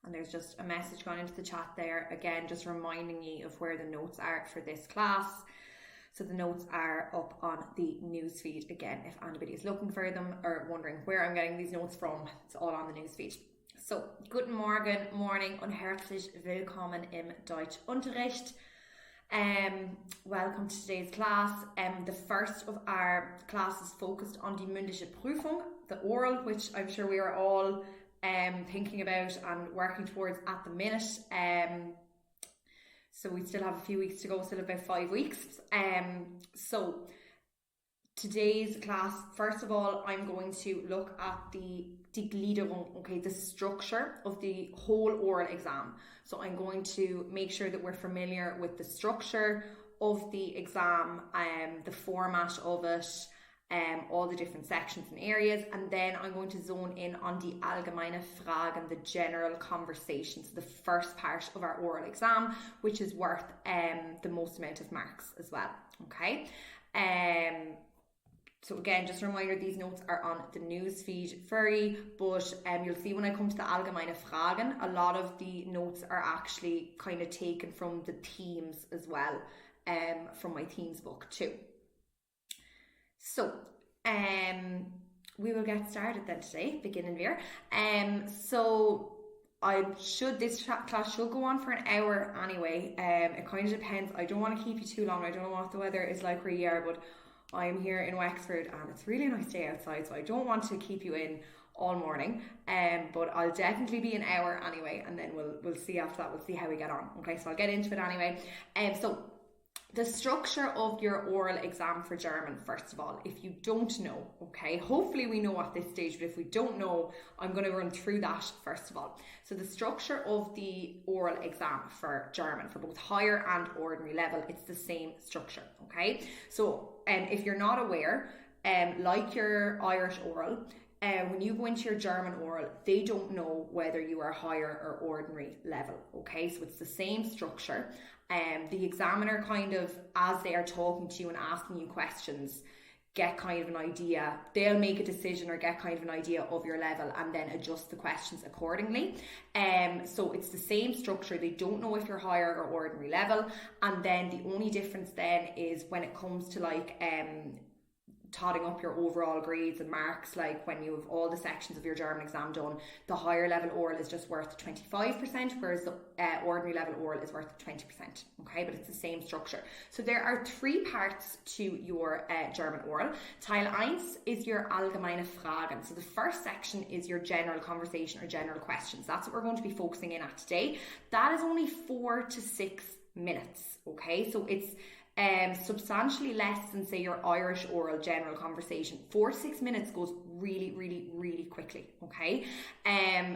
And there's just a message gone into the chat there, again, just reminding you of where the notes are for this class. So the notes are up on the newsfeed again, if anybody is looking for them or wondering where I'm getting these notes from, it's all on the newsfeed. So, guten Morgen, morning und herzlich willkommen im Deutschunterricht. Welcome to today's class. The first of our classes focused on die mündliche Prüfung, the oral, which I'm sure we are all thinking about and working towards at the minute. So we still have a few weeks to go, still about 5 weeks. So today's class, first of all, I'm going to look at die Gliederung, okay, the structure of the whole oral exam. So I'm going to make sure that we're familiar with the structure of the exam, the format of it, all the different sections and areas, and then I'm going to zone in on die allgemeine Fragen, the general conversations, the first part of our oral exam, which is worth the most amount of marks as well, okay? So again, just a reminder, these notes are on the newsfeed free, but you'll see when I come to the allgemeine Fragen, a lot of the notes are actually kind of taken from the themes as well, from my themes book too. So, we will get started then today, beginnen wir. So this class should go on for an hour anyway. It kind of depends. I don't want to keep you too long. I don't know what the weather is like where you are, but I'm here in Wexford and it's really a nice day outside, so I don't want to keep you in all morning. But I'll definitely be an hour anyway, and then we'll see after that. We'll see how we get on. Okay, so I'll get into it anyway. So the structure of your oral exam for German, first of all, if you don't know, okay, hopefully we know at this stage, but if we don't know, I'm going to run through that first of all. So the structure of the oral exam for German, for both higher and ordinary level, it's the same structure, okay? So if you're not aware, like your Irish oral, when you go into your German oral, they don't know whether you are higher or ordinary level, okay? So it's the same structure. The examiner kind of, as they are talking to you and asking you questions, get kind of an idea. They'll make a decision or get kind of an idea of your level and then adjust the questions accordingly. So it's the same structure. They don't know if you're higher or ordinary level. And then the only difference then is when it comes to like totting up your overall grades and marks, like when you have all the sections of your German exam done, the higher level oral is just worth 25%, whereas the ordinary level oral is worth 20%, okay? But it's the same structure. So there are 3 parts to your German oral. Teil 1 is your allgemeine Fragen. So the first section is your general conversation or general questions. That's what we're going to be focusing in at today. That is only 4 to 6 minutes, okay? So it's substantially less than, say, your Irish oral general conversation. 4 to 6 minutes goes really, really, really quickly, okay?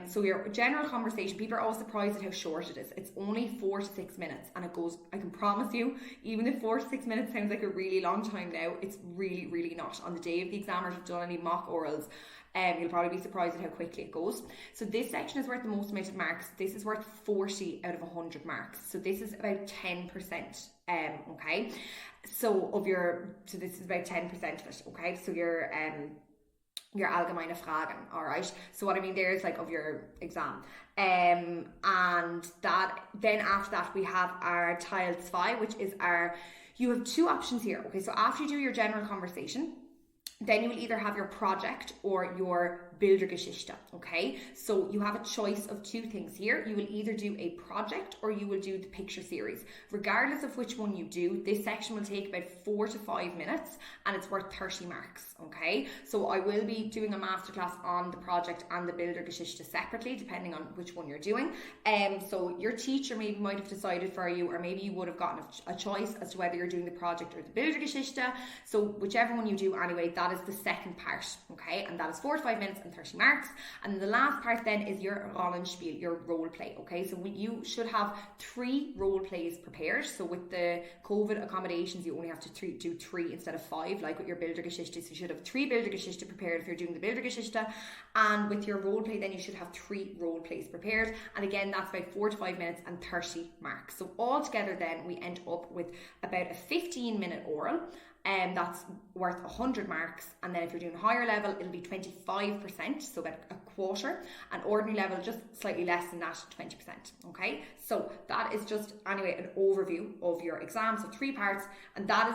So your general conversation, people are always surprised at how short it is. It's only 4 to 6 minutes, and it goes, I can promise you, even if 4 to 6 minutes sounds like a really long time now, it's really, really not. On the day of the exam, or if you've done any mock orals, you'll probably be surprised at how quickly it goes. So this section is worth the most amount of marks. This is worth 40 out of 100 marks. So this is about 10%. Okay. So this is about 10% of it. Okay. So your allgemeine Fragen. All right. So what I mean there is like of your exam. And that then after that we have our Teil 2, which is you have 2 options here. Okay. So after you do your general conversation, then you will either have your project or your Bildergeschichte, okay? So you have a choice of 2 things here. You will either do a project or you will do the picture series. Regardless of which one you do, this section will take about 4 to 5 minutes and it's worth 30 marks, okay? So I will be doing a masterclass on the project and the Bildergeschichte separately, depending on which one you're doing. So your teacher maybe might have decided for you, or maybe you would have gotten a choice as to whether you're doing the project or the Bildergeschichte. So whichever one you do anyway, that is the second part, okay? And that is 4 to 5 minutes and 30 marks. And the last part then is your Rollenspiel, your role play, okay? So you should have 3 role plays prepared. So with the COVID accommodations, you only have to do 3 instead of 5, like with your Bildergeschichte. So you should have 3 Bildergeschichte prepared if you're doing the Bildergeschichte. And with your role play, then you should have 3 role plays prepared. And again, that's about 4 to 5 minutes and 30 marks. So altogether then we end up with about a 15-minute oral. That's worth 100 marks, and then if you're doing higher level, it'll be 25%, so about quarter, and ordinary level just slightly less than that, 20%. Okay, so that is just anyway an overview of your exam. So 3 parts, and that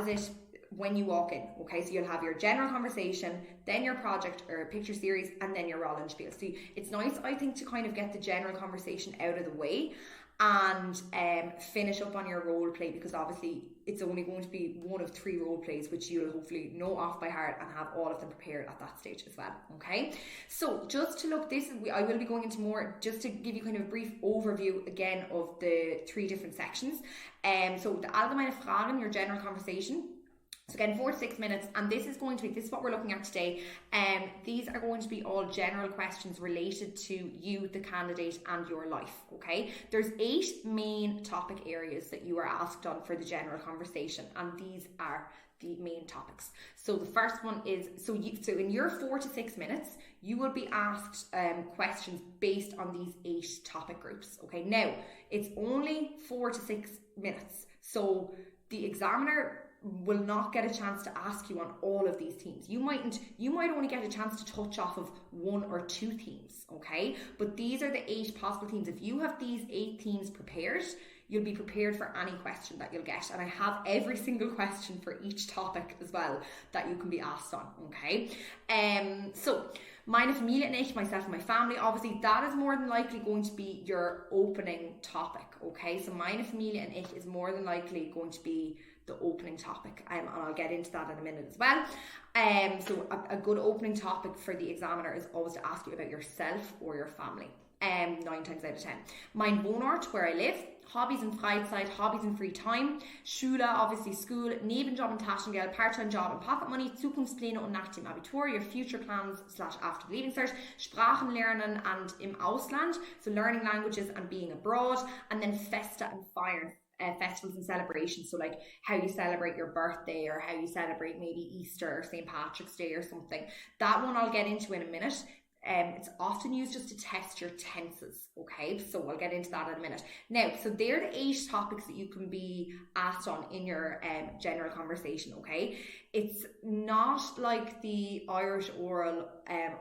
is it when you walk in. Okay, so you'll have your general conversation, then your project or picture series, and then your Rollenspiel. So it's nice, I think, to kind of get the general conversation out of the way and finish up on your role play, because obviously it's only going to be one of 3 role plays, which you'll hopefully know off by heart and have all of them prepared at that stage as well. Okay, so just to look, I will be going into more, just to give you kind of a brief overview again of the 3 different sections. So the allgemeine Fragen, your general conversation. So again, 4 to 6 minutes, and this is what we're looking at today. These are going to be all general questions related to you, the candidate, and your life. Okay, there's 8 main topic areas that you are asked on for the general conversation, and these are the main topics. So the first one is, so in your 4 to 6 minutes, you will be asked questions based on these 8 topic groups. Okay, now it's only 4 to 6 minutes, so the examiner will not get a chance to ask you on all of these themes. You might only get a chance to touch off of 1 or 2 themes, okay? But these are the 8 possible themes. If you have these 8 themes prepared, you'll be prepared for any question that you'll get. And I have every single question for each topic as well that you can be asked on, okay? So meine Familie und ich, myself and my family, obviously that is more than likely going to be your opening topic, okay? So meine Familie und ich is more than likely going to be the opening topic, and I'll get into that in a minute as well. So a good opening topic for the examiner is always to ask you about yourself or your family, 9 times out of 10. Mein Wohnort, where I live, hobbies and Freizeit, hobbies and free time, Schule, obviously school, Nebenjob und Taschengeld, part-time job and pocket money, Zukunftspläne und nach dem Abitur, your future plans / after the leaving cert, Sprachen lernen and im Ausland, so learning languages and being abroad, and then Festa and fire. Festivals and celebrations, so like how you celebrate your birthday or how you celebrate maybe Easter or St. Patrick's Day or something. That one I'll get into in a minute. It's often used just to test your tenses, okay? So I'll get into that in a minute. Now, so they're the 8 topics that you can be asked on in your general conversation, okay? It's not like the Irish oral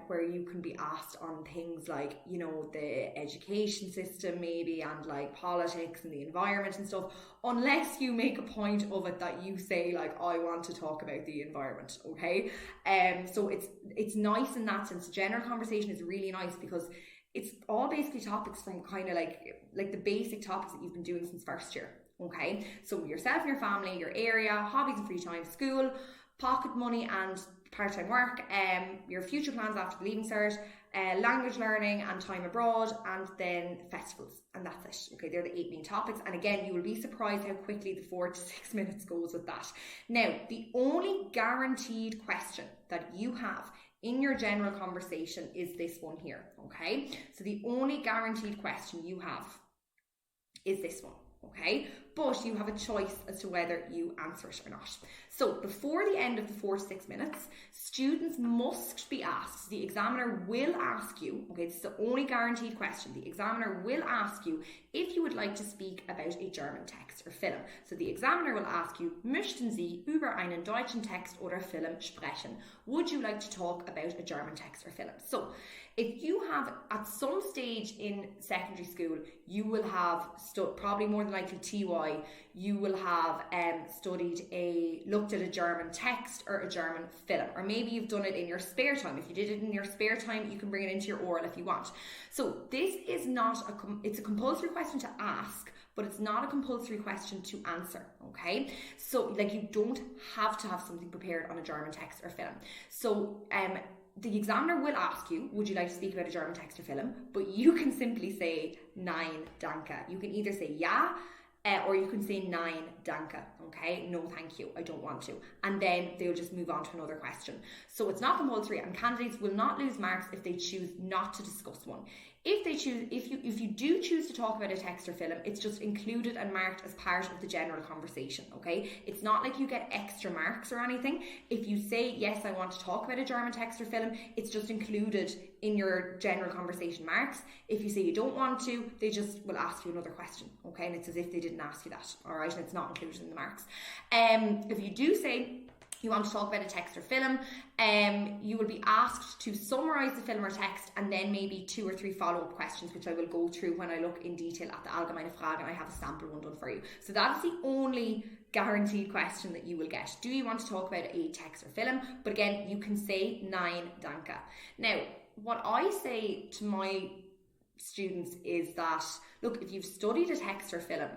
where you can be asked on things like, you know, the education system maybe, and like politics and the environment and stuff, unless you make a point of it that you say like, I want to talk about the environment, okay? So it's nice in that sense. General conversation is really nice because it's all basically topics from kind of like the basic topics that you've been doing since first year. Okay, so yourself and your family, your area, hobbies and free time, school, pocket money and part-time work, your future plans after the leaving cert, language learning and time abroad, and then festivals, and that's it. Okay, they're the 8 main topics, and again, you will be surprised how quickly the 4 to 6 minutes goes with that. Now, the only guaranteed question that you have in your general conversation is this one here, okay? So the only guaranteed question you have is this one. Okay, but you have a choice as to whether you answer it or not. So before the end of the 4 to 6 minutes, students must be asked, the examiner will ask you, okay, this is the only guaranteed question, the examiner will ask you if you would like to speak about a German text or film. So the examiner will ask you, möchten Sie über einen deutschen Text oder Film sprechen? Would you like to talk about a German text or film? So if you have, at some stage in secondary school, you will have probably more than likely TY, you will have looked at a German text or a German film, or maybe you've done it in your spare time. If you did it in your spare time, you can bring it into your oral if you want. So this is not it's a compulsory question to ask, but it's not a compulsory question to answer, okay? So like you don't have to have something prepared on a German text or film. So the examiner will ask you, would you like to speak about a German text or film? But you can simply say, nein, danke. You can either say ja, or you can say nein, danke, okay? No, thank you, I don't want to. And then they'll just move on to another question. So it's not compulsory, and candidates will not lose marks if they choose not to discuss one. If you do choose to talk about a text or film, it's just included and marked as part of the general conversation, okay? It's not like you get extra marks or anything. If you say, yes, I want to talk about a German text or film, it's just included in your general conversation marks. If you say you don't want to, they just will ask you another question, okay? And it's as if they didn't ask you that, all right? And it's not included in the marks. If you do say, you want to talk about a text or film, you will be asked to summarise the film or text and then maybe 2 or 3 follow-up questions, which I will go through when I look in detail at the allgemeine Frage, and I have a sample one done for you. So that's the only guaranteed question that you will get. Do you want to talk about a text or film? But again, you can say nein, danke. Now, what I say to my students is that, look, if you've studied a text or film,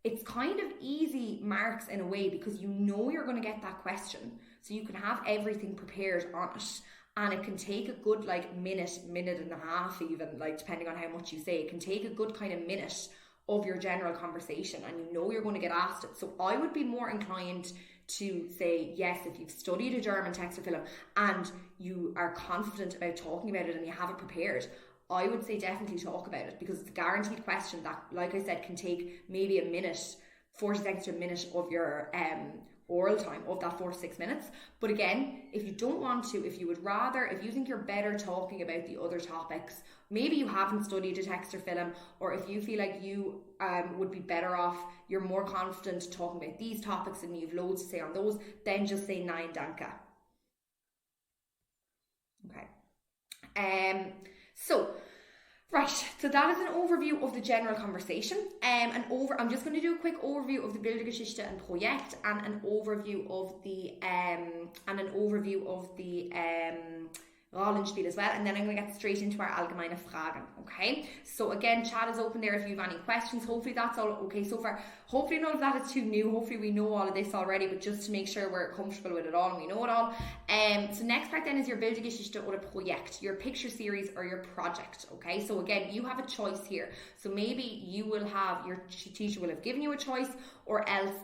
it's kind of easy marks in a way, because you know you're going to get that question, so you can have everything prepared on it, and it can take a good minute and a half, even depending on how much you say. It can take a good kind of minute of your general conversation, and you know you're going to get asked it. So I would be more inclined to say yes, if you've studied a German text or film and you are confident about talking about it and you have it prepared, I would say definitely talk about it, because it's a guaranteed question that, like I said, can take maybe a minute, 40 seconds to a minute of your oral time, of that 4 to 6 minutes. But again, if you don't want to, if you would rather, if you think you're better talking about the other topics, maybe you haven't studied a text or film, or if you feel like you would be better off, you're more confident talking about these topics and you've loads to say on those, then just say nein, danke. Okay. So that is an overview of the general conversation. I'm just going to do a quick overview of the Bildergeschichte and Projekt, and an overview of the Rollenspiel as well, and then I'm going to get straight into our allgemeine Fragen. Okay, so again, chat is open there if you have any questions. Hopefully that's all okay so far. Hopefully none of that is too new. Hopefully we know all of this already, but just to make sure we're comfortable with it all and we know it all. So next part then is your Bildergeschichte or a Projekt, your picture series or your project. Okay, so again, you have a choice here. So maybe you will have, your teacher will have given you a choice, or else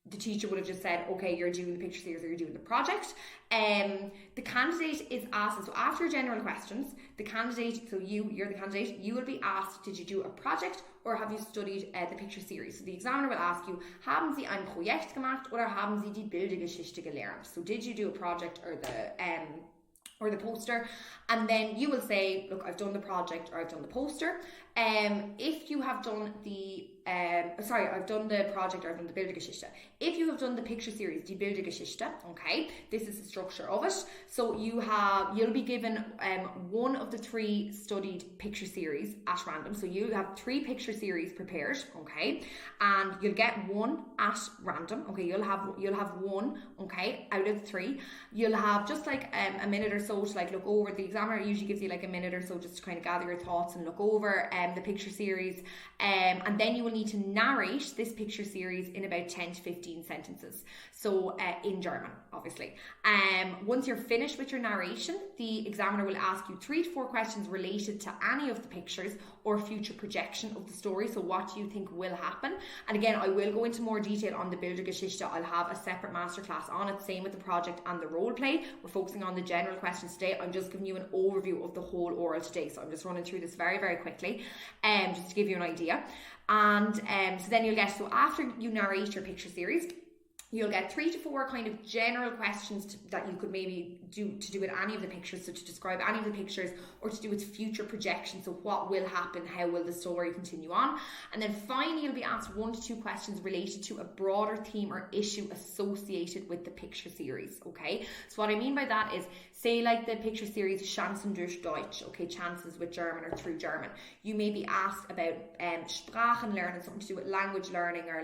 the teacher would have just said, okay, you're doing the picture series or you're doing the project. The candidate is asked, so after general questions, the candidate, so you're the candidate, you will be asked, did you do a project or have you studied the picture series? So the examiner will ask you, haben Sie ein Projekt gemacht oder haben Sie die Bildergeschichte gelernt? So did you do a project or the poster? And then you will say, look, I've done the project or I've done the poster. If you have done I've done the project or I've done the Bildergeschichte. If you have done the picture series, die Bildergeschichte, okay, this is the structure of it. So you'll be given one of the 3 studied picture series at random. So you have 3 picture series prepared, okay, and you'll get one at random. Okay, you'll have one, okay, out of 3. You'll have just a minute or so to look over. The examiner usually gives you a minute or so just to kind of gather your thoughts and look over the picture series, and then you will need to narrate this picture series in about 10 to 15 sentences, so in German, obviously. Once you're finished with your narration, the examiner will ask you 3 to 4 questions related to any of the pictures or future projection of the story. So what do you think will happen? And again, I will go into more detail on the Bildergeschichte. I'll have a separate masterclass on it, same with the project and the role play. We're focusing on the general questions today. I'm just giving you an overview of the whole oral today, so I'm just running through this very, very quickly, just to give you an idea. And so then you'll get, so after you narrate your picture series, you'll get 3 to 4 kind of general questions that you could maybe do with any of the pictures, so to describe any of the pictures or to do with future projections, so what will happen, how will the story continue on. And then finally you'll be asked 1 to 2 questions related to a broader theme or issue associated with the picture series. Okay, so what I mean by that is, say the picture series Chancen durch Deutsch, okay, chances with German or through German. You may be asked about Sprachen learning, something to do with language learning, or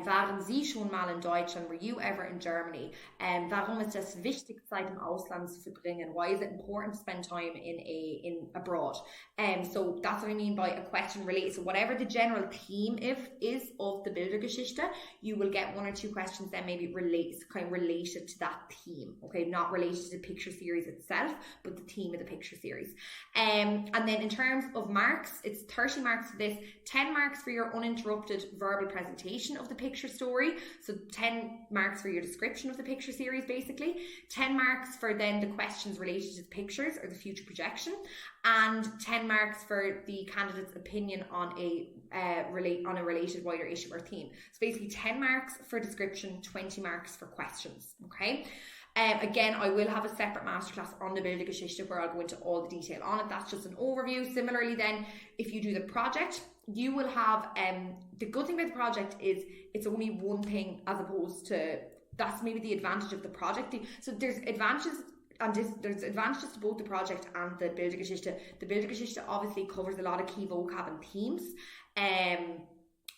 waren Sie schon mal in Deutschland? Were you ever in Germany? Warum ist es wichtig, Zeit im Ausland zu verbringen? Why is it important to spend time in abroad? So that's what I mean by a question related. So whatever the general theme is of the Bildergeschichte, you will get 1 or 2 questions that maybe related to that theme. Okay, not related to the picture series itself, but the theme of the picture series. And then in terms of marks, it's 30 marks for this, 10 marks for your uninterrupted verbal presentation of the picture story, so 10 marks for your description of the picture series, basically 10 marks for then the questions related to the pictures or the future projection, and 10 marks for the candidate's opinion on a related wider issue or theme. So basically 10 marks for description, 20 marks for questions. Okay, again, I will have a separate masterclass on the Bildergeschichte where I'll go into all the detail on it. That's just an overview. Similarly then, if you do the project, you will have, the good thing about the project is it's only one thing as opposed to that's maybe the advantage of the project. So there's advantages, and there's advantages to both the project and the Bildungsgeschichte. The Bildungsgeschichte obviously covers a lot of key vocab and themes,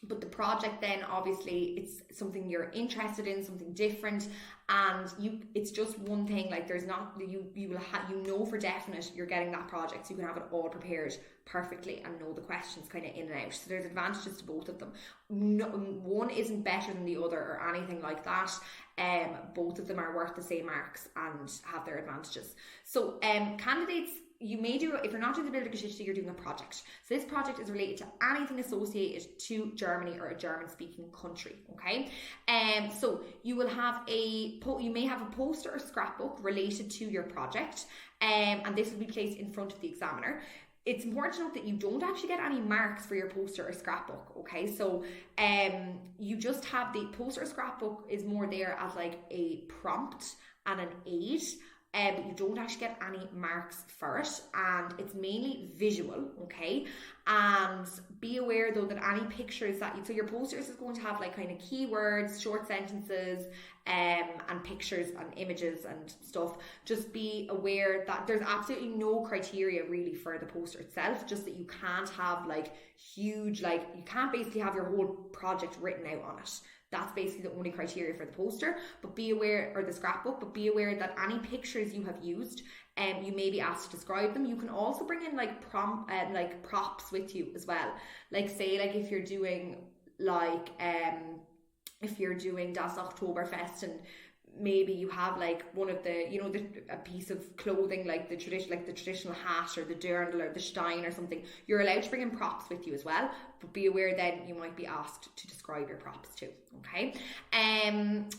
but the project then obviously it's something you're interested in, something different, and it's just one thing. Like there's not, you know for definite you're getting that project, so you can have it all prepared perfectly and know the questions kind of in and out. So there's advantages to both of them. No, one isn't better than the other or anything like that. Both of them are worth the same marks and have their advantages. So candidates, you may do, if you're not doing the Bildungsgeschichte, you're doing a project. So this project is related to anything associated to Germany or a German-speaking country, okay? So you will have you may have a poster or scrapbook related to your project, and this will be placed in front of the examiner. It's important to note that you don't actually get any marks for your poster or scrapbook, okay? So you just have the poster or scrapbook is more there as like a prompt and an aid, but you don't actually get any marks for it, and it's mainly visual, okay? And be aware though that any pictures so your posters is going to have like kind of keywords, short sentences, and pictures and images and stuff. Just be aware that there's absolutely no criteria really for the poster itself, just that you can't have like huge, like you can't basically have your whole project written out on it. That's basically the only criteria for the poster, but be aware, or the scrapbook, but be aware that any pictures you have used, you may be asked to describe them. You can also bring in like props with you as well. Like say like if you're doing like if you're doing Das Oktoberfest, and maybe you have like one of the, you know, a piece of clothing like the traditional hat or the dirndl or the stein or something, you're allowed to bring in props with you as well, but be aware then you might be asked to describe your props too, okay?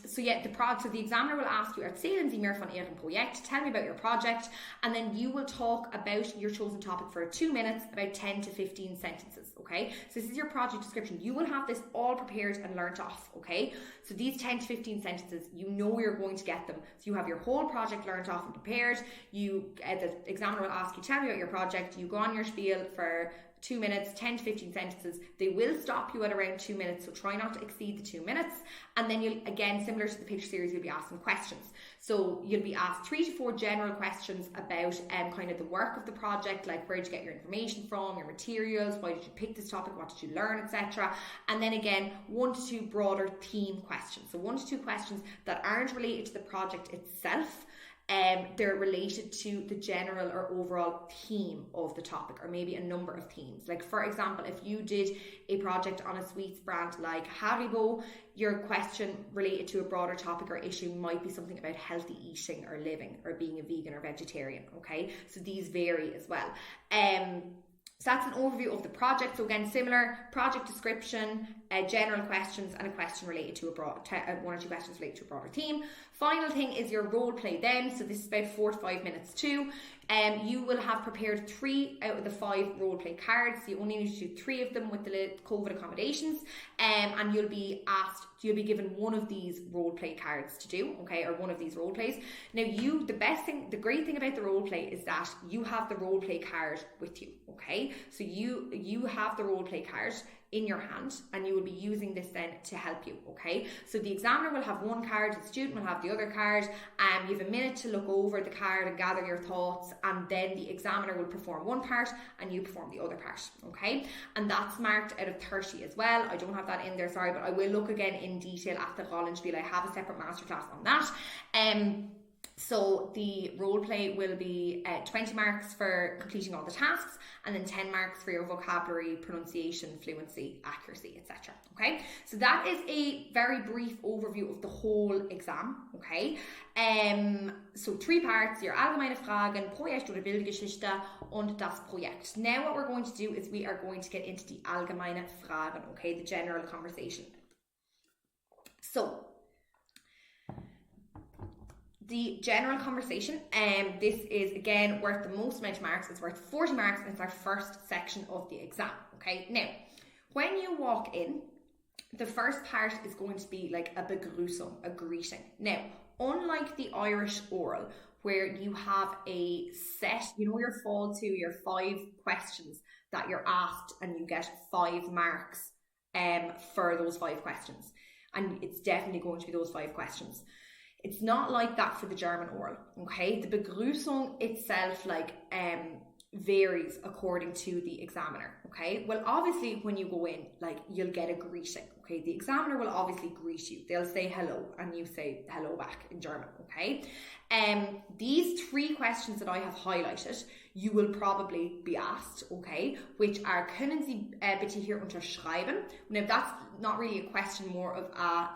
So yeah, so the examiner will ask you, erzählen Sie mir von Ihrem Projekt, tell me about your project, and then you will talk about your chosen topic for 2 minutes, about 10 to 15 sentences, okay? So this is your project description. You will have this all prepared and learnt off, okay? So these 10 to 15 sentences, you know you're going to get them. So you have your whole project learnt off and prepared. The examiner will ask you, tell me about your project. You go on your spiel for 2 minutes, 10 to 15 sentences. They will stop you at around 2 minutes, so try not to exceed the 2 minutes. And then you'll, again, similar to the picture series, you'll be asked some questions. So you'll be asked 3 to 4 general questions about kind of the work of the project, like where did you get your information from, your materials, why did you pick this topic, what did you learn, etc. And then again, 1 to 2 broader theme questions. So 1 to 2 questions that aren't related to the project itself. They're related to the general or overall theme of the topic, or maybe a number of themes. Like for example, if you did a project on a sweets brand like Haribo, your question related to a broader topic or issue might be something about healthy eating or living or being a vegan or vegetarian, okay? So these vary as well. So that's an overview of the project. So again, similar project description, general questions, and a question related to 1 or 2 questions related to a broader theme. Final thing is your role play then. So this is about 4 to 5 minutes too. You will have prepared 3 out of the 5 role play cards. You only need to do 3 of them with the COVID accommodations, and you'll be given one of these role play cards to do, okay, or one of these role plays. Now the great thing about the role play is that you have the role play card with you, okay? So you have the role play card in your hand, and you will be using this then to help you, okay? So the examiner will have one card, the student will have the other card, and you have a minute to look over the card and gather your thoughts, and then the examiner will perform one part and you perform the other part, okay? And that's marked out of 30 as well. I don't have that in there, sorry, but I will look again in detail at the Rollenspiel. I have a separate masterclass on that. So the role play will be 20 marks for completing all the tasks, and then 10 marks for your vocabulary, pronunciation, fluency, accuracy, etc. Okay, so that is a very brief overview of the whole exam. Okay, so 3 parts: your allgemeine Fragen, Projekt oder Bildungsgeschichte, und das Projekt. Now what we're going to do is we are going to get into the allgemeine Fragen, okay, the general conversation. So the general conversation, this is again worth the most amount of marks. It's worth 40 marks, and it's our first section of the exam. Okay, now when you walk in, the first part is going to be like a begrüßung, a greeting. Now, unlike the Irish oral, where you have a set, you know, your fall to your 5 questions that you're asked, and you get 5 marks for those 5 questions. and it's definitely going to be those 5 questions. It's not like that for the German oral, okay? The Begrüßung itself varies according to the examiner, okay? Well, obviously when you go in, you'll get a greeting, okay? The examiner will obviously greet you. They'll say hello and you say hello back in German, okay? These 3 questions that I have highlighted, you will probably be asked, okay? Which are, können Sie bitte hier unterschreiben? Now that's not really a question, more of a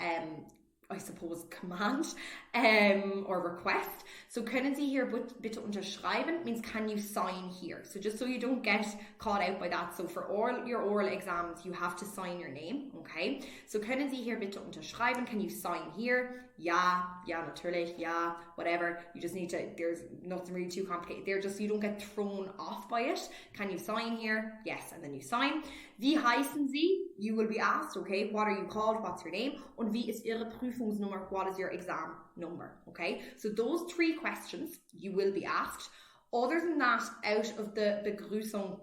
I suppose, command or request. So können Sie hier bitte unterschreiben means can you sign here? So just so you don't get caught out by that. So for all your oral exams, you have to sign your name, okay? So können Sie hier bitte unterschreiben? Can you sign here? Ja, natürlich, ja, whatever. You just need to, there's nothing really too complicated there, just so you don't get thrown off by it. Can you sign here? Yes, and then you sign. Wie heißen Sie? You will be asked, okay, what are you called? What's your name? Und wie ist Ihre Prüfungsnummer? What is your exam number? Okay, so those 3 questions you will be asked. Other than that, out of the Begrüßung,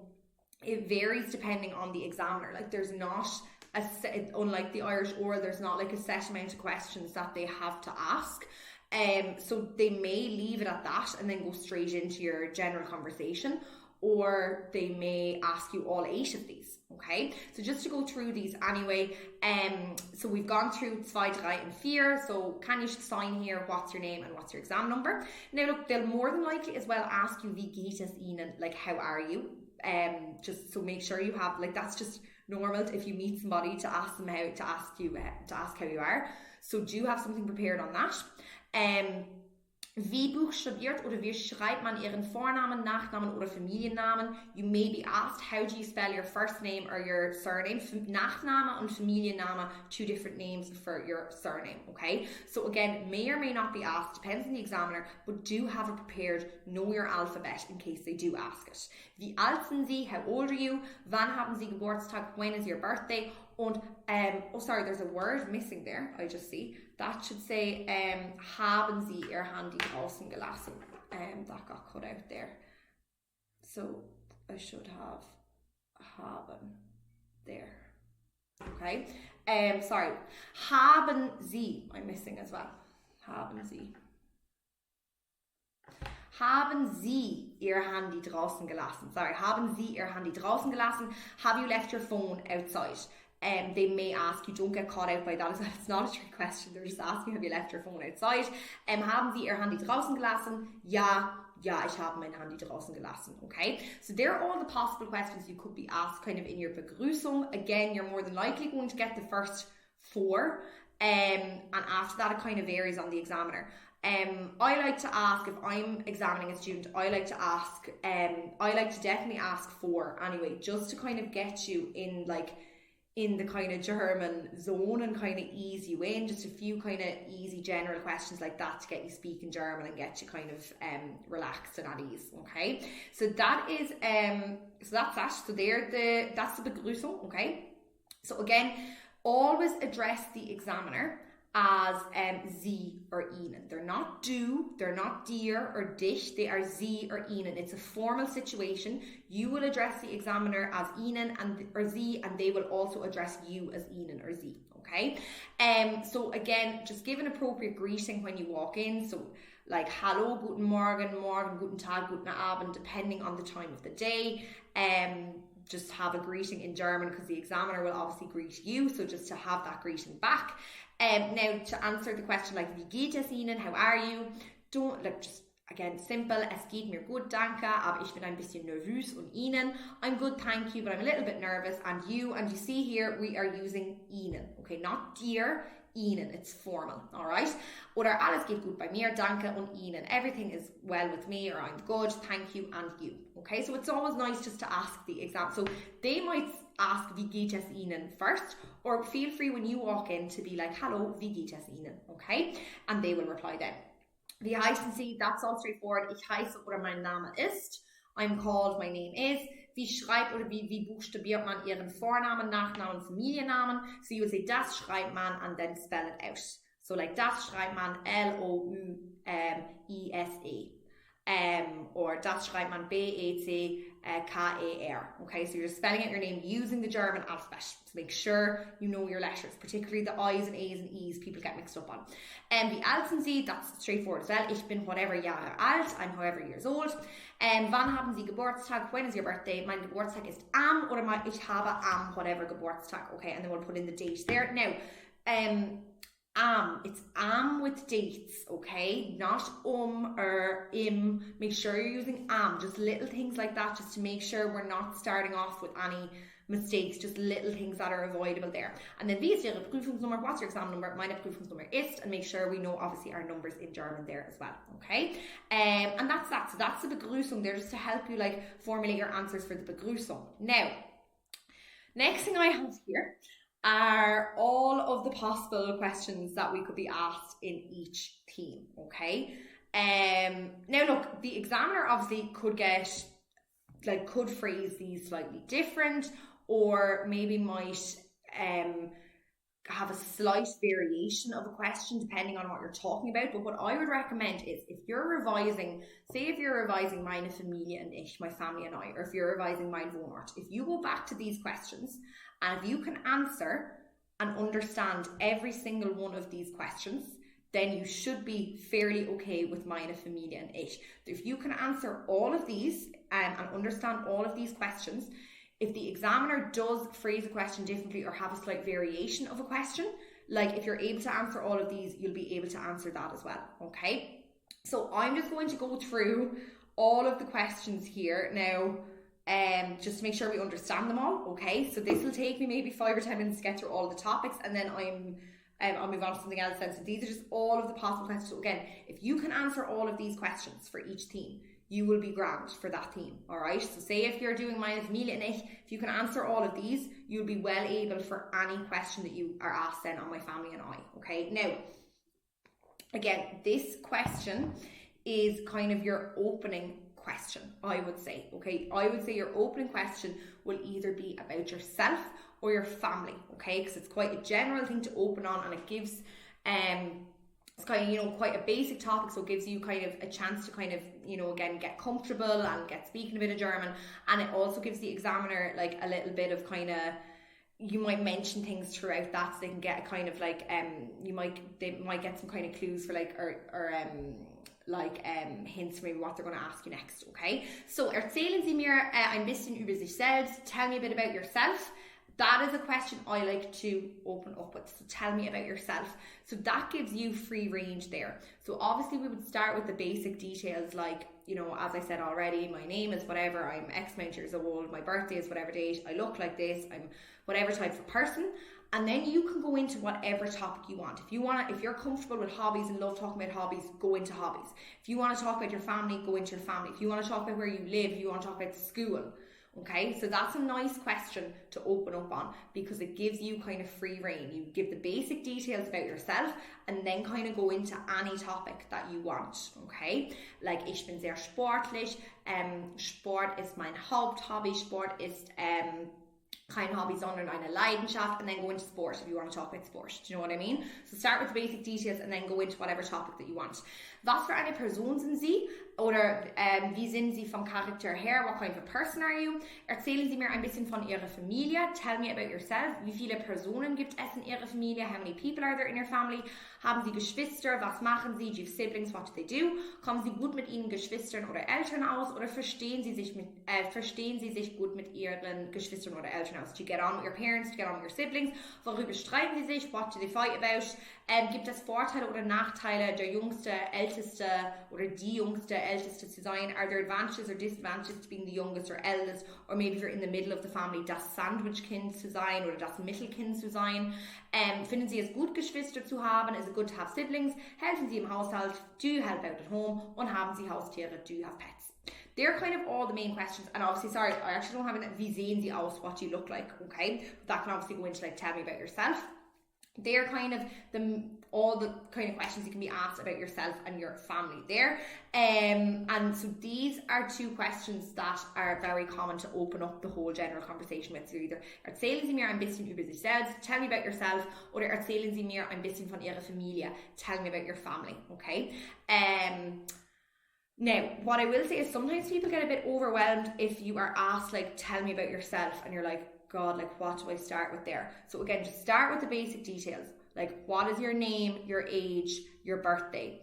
it varies depending on the examiner. There's not unlike the Irish oral, there's not a set amount of questions that they have to ask. So they may leave it at that and then go straight into your general conversation, or they may ask you all 8 of these, okay? So just to go through these anyway, so we've gone through 2, 3 and 4, so can you sign here, what's your name and what's your exam number? Now look, they'll more than likely as well ask you, wie geht es Ihnen, how are you? Just so make sure you have, that's just normal if you meet somebody to ask them to ask how you are. So do have something prepared on that. Wie buchstabiert oder wie schreibt man Ihren Vornamen, Nachnamen oder Familiennamen? You may be asked, how do you spell your first name or your surname? Nachname und Familienname, 2 different names for your surname, okay? So again, may or may not be asked, depends on the examiner, but do have it prepared, know your alphabet in case they do ask it. Wie alt sind Sie? How old are you? Wann haben Sie Geburtstag? When is your birthday? Und, oh sorry, there's a word missing there, I just see. That should say, haben Sie Ihr Handy draußen gelassen? That got cut out there. So I should have haben there. Okay. Sorry. Haben Sie, I'm missing as well. Haben Sie. Haben Sie Ihr Handy draußen gelassen? Sorry, haben Sie Ihr Handy draußen gelassen? Have you left your phone outside? They may ask, you don't get caught out by that as well. It's not a trick question. They're just asking, have you left your phone outside? Haben Sie Ihr Handy draußen gelassen? Ja, ich habe mein Handy draußen gelassen. Okay, so there are all the possible questions you could be asked kind of in your Begrüßung. Again, you're more than likely going to get the first 4, and after that it kind of varies on the examiner. I like to ask, if I'm examining a student, I like to definitely ask 4 anyway, just to kind of get you in in the kind of German zone and kind of ease you in, just a few kind of easy general questions like that to get you speaking German and get you kind of relaxed and at ease, okay? So that is, so that's that. So that's the Begrüßung, okay? So again, always address the examiner as Sie or Ihnen. They're not du, they're not dir or dich, they are Sie or Ihnen. It's a formal situation. You will address the examiner as Ihnen or Sie, and they will also address you as Ihnen or Sie, okay? So again, just give an appropriate greeting when you walk in. So Hallo, guten Morgen, morgen, guten Tag, guten Abend, depending on the time of the day. Just have a greeting in German because the examiner will obviously greet you, so just to have that greeting back. Now to answer the question wie geht es Ihnen, how are you? Don't just again simple, es geht mir gut, danke, aber ich bin ein bisschen nervös. Und Ihnen, I'm good, thank you, but I'm a little bit nervous. And you see here we are using Ihnen, okay, not dir, Ihnen, it's formal, all right? Oder alles geht gut bei mir, danke, und Ihnen, everything is well with me, or I'm good, thank you, and you, okay? So it's always nice just to ask the exam. So they might ask wie geht es Ihnen first, or feel free when you walk in to be hallo, wie geht es Ihnen, okay? And they will reply then. Wie heißen Sie? That's all straightforward. Ich heiße oder mein Name ist. I'm called, my name is. Wie schreibt oder wie buchstabiert man Ihren Vornamen, Nachnamen, Familiennamen? So you would say, das schreibt man, and then spell it out. So das schreibt man L-O-U-I-S-E. Or das schreibt man B-E-C K-A-R. Okay, so you're just spelling out your name using the German alphabet. So make sure you know your letters, particularly the I's and A's and E's people get mixed up on. Wie alt sind Sie? That's straightforward as well. Ich bin whatever Jahre alt. I'm however years old. Wann haben Sie Geburtstag? When is your birthday? Mein Geburtstag ist am, oder ich habe am whatever Geburtstag. Okay, and then we'll put in the date there. Now, it's am with dates, okay, not or im. Make sure you're using am, just little things like that, just to make sure we're not starting off with any mistakes, just little things that are avoidable there. And then wie ist Ihre Prüfungsnummer? What's your exam number? Meine Prüfungsnummer ist, and make sure we know obviously our numbers in German there as well, okay? And that's that. So that's the Begrüßung there, just to help you like formulate your answers for the Begrüßung. Now, next thing I have here are all of the possible questions that we could be asked in each theme, okay? Now look, the examiner obviously could phrase these slightly different, or maybe might have a slight variation of a question depending on what you're talking about. But what I would recommend is, if you're revising, say if you're revising meine Familie und ich, my family and I, or if you're revising mein Wohnort, if you go back to these questions and if you can answer and understand every single one of these questions, then you should be fairly okay with meine Familie und ich. If you can answer all of these and understand all of these questions, if the examiner does phrase a question differently or have a slight variation of a question, like if you're able to answer all of these, you'll be able to answer that as well, okay? So I'm just going to go through all of the questions here now, just to make sure we understand them all, okay? So this will take me maybe 5 or 10 minutes to get through all of the topics, and then I'll move on to something else then. So these are just all of the possible questions. So again, if you can answer all of these questions for each theme, you will be grand for that theme, all right? So say if you're doing meine Familie und ich, if you can answer all of these, you'll be well able for any question that you are asked then on my family and I, okay? Now, again, this question is kind of your opening question, I would say, okay? I would say your opening question will either be about yourself or your family, okay? Because it's quite a general thing to open on, and it gives it's kind of, quite a basic topic, so it gives you kind of a chance to kind of, again, get comfortable and get speaking a bit of German. And it also gives the examiner like a little bit of kind of, you might mention things throughout that, so they can get a kind of like they might get some kind of clues for like hints for maybe what they're going to ask you next, okay? So erzählen Sie mir ein bisschen über sich selbst. Tell me a bit about yourself. That is a question I like to open up with. So tell me about yourself. So that gives you free range there. So obviously we would start with the basic details, like, as I said already, my name is whatever, I'm X amount years old, my birthday is whatever date, I look like this, I'm whatever type of person. And then you can go into whatever topic you want. If you're comfortable with hobbies and love talking about hobbies, go into hobbies. If you want to talk about your family, go into your family. If you want to talk about where you live, if you want to talk about school. Okay, so that's a nice question to open up on, because it gives you kind of free rein. You give the basic details about yourself and then kind of go into any topic that you want, okay? Like, ich bin sehr sportlich, Sport ist mein Haupthobby, Sport ist kein Hobby, sondern eine Leidenschaft, and then go into sport if you want to talk about sport. Do you know what I mean? So start with the basic details and then go into whatever topic that you want. Was für eine Person sind Sie? Oder wie sind Sie vom Charakter her? What kind of a person are you? Erzählen Sie mir ein bisschen von Ihrer Familie. Tell me about yourself. Wie viele Personen gibt es in Ihrer Familie? How many people are there in your family? Haben Sie Geschwister? Was machen Sie? Do you have siblings? What do they do? Kommen Sie gut mit Ihren Geschwistern oder Eltern aus? Oder verstehen Sie sich gut mit Ihren Geschwistern oder Eltern aus? Do you get on with your parents? Do you get on with your siblings? Worüber streiten Sie sich? What do they fight about? Gibt es Vorteile oder Nachteile, der Jüngste, Älteste oder die Jüngste, Älteste zu sein? Are there advantages or disadvantages to being the youngest or eldest? Or maybe if you're in the middle of the family, das Sandwich-Kind zu sein oder das Mittelkind zu sein? Finden Sie es gut, Geschwister zu haben? Is it good to have siblings? Helfen Sie im Haushalt? Do you help out at home? Und haben Sie Haustiere? Do you have pets? They're kind of all the main questions. And obviously, sorry, I actually don't have it. Wie sehen Sie aus? What do you look like? Okay, but that can obviously go into like, tell me about yourself. They're kind of all the kind of questions you can be asked about yourself and your family there. And so these are two questions that are very common to open up the whole general conversation with. So either erzählen Sie mir ein bisschen über sich selbst, tell me about yourself, oder erzählen Sie mir ein bisschen von Ihrer Familie, tell me about your family, okay? Now, what I will say is sometimes people get a bit overwhelmed if you are asked, like, tell me about yourself, and you're like, God, like, what do I start with there? So again, just start with the basic details. Like, what is your name, your age, your birthday?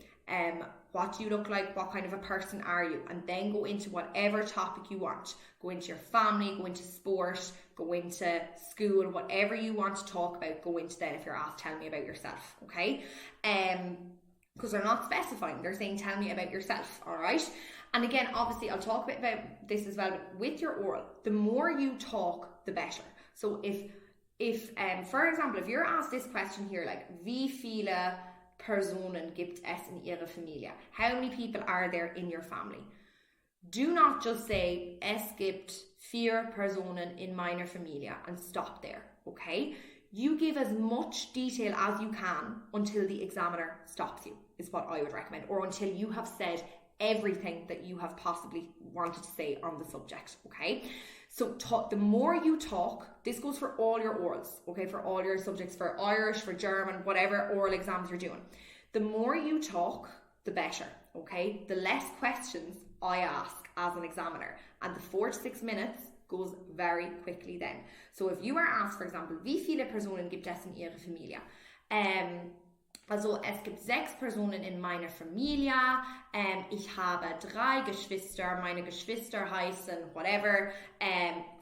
What do you look like? What kind of a person are you? And then go into whatever topic you want. Go into your family, go into sport, go into school, whatever you want to talk about, go into then if you're asked, tell me about yourself, okay? Because they're not specifying, they're saying tell me about yourself, all right? And again, obviously I'll talk a bit about this as well, but with your oral, the more you talk, the better. So if for example, if you're asked this question here, like, wie viele Personen gibt es in Ihrer Familie? How many people are there in your family? Do not just say, es gibt 4 Personen in meiner Familie, and stop there, okay? You give as much detail as you can until the examiner stops you, is what I would recommend, or until you have said everything that you have possibly wanted to say on the subject, okay? So the more you talk, this goes for all your orals, okay, for all your subjects, for Irish, for German, whatever oral exams you're doing. The more you talk, the better, okay? The less questions I ask as an examiner, and the 4 to 6 minutes goes very quickly then. So if you are asked, for example, wie viele Personen gibt es in Ihrer Familie? Also es gibt 6 Personen in meiner Familie, ich habe 3 Geschwister, meine Geschwister heißen whatever,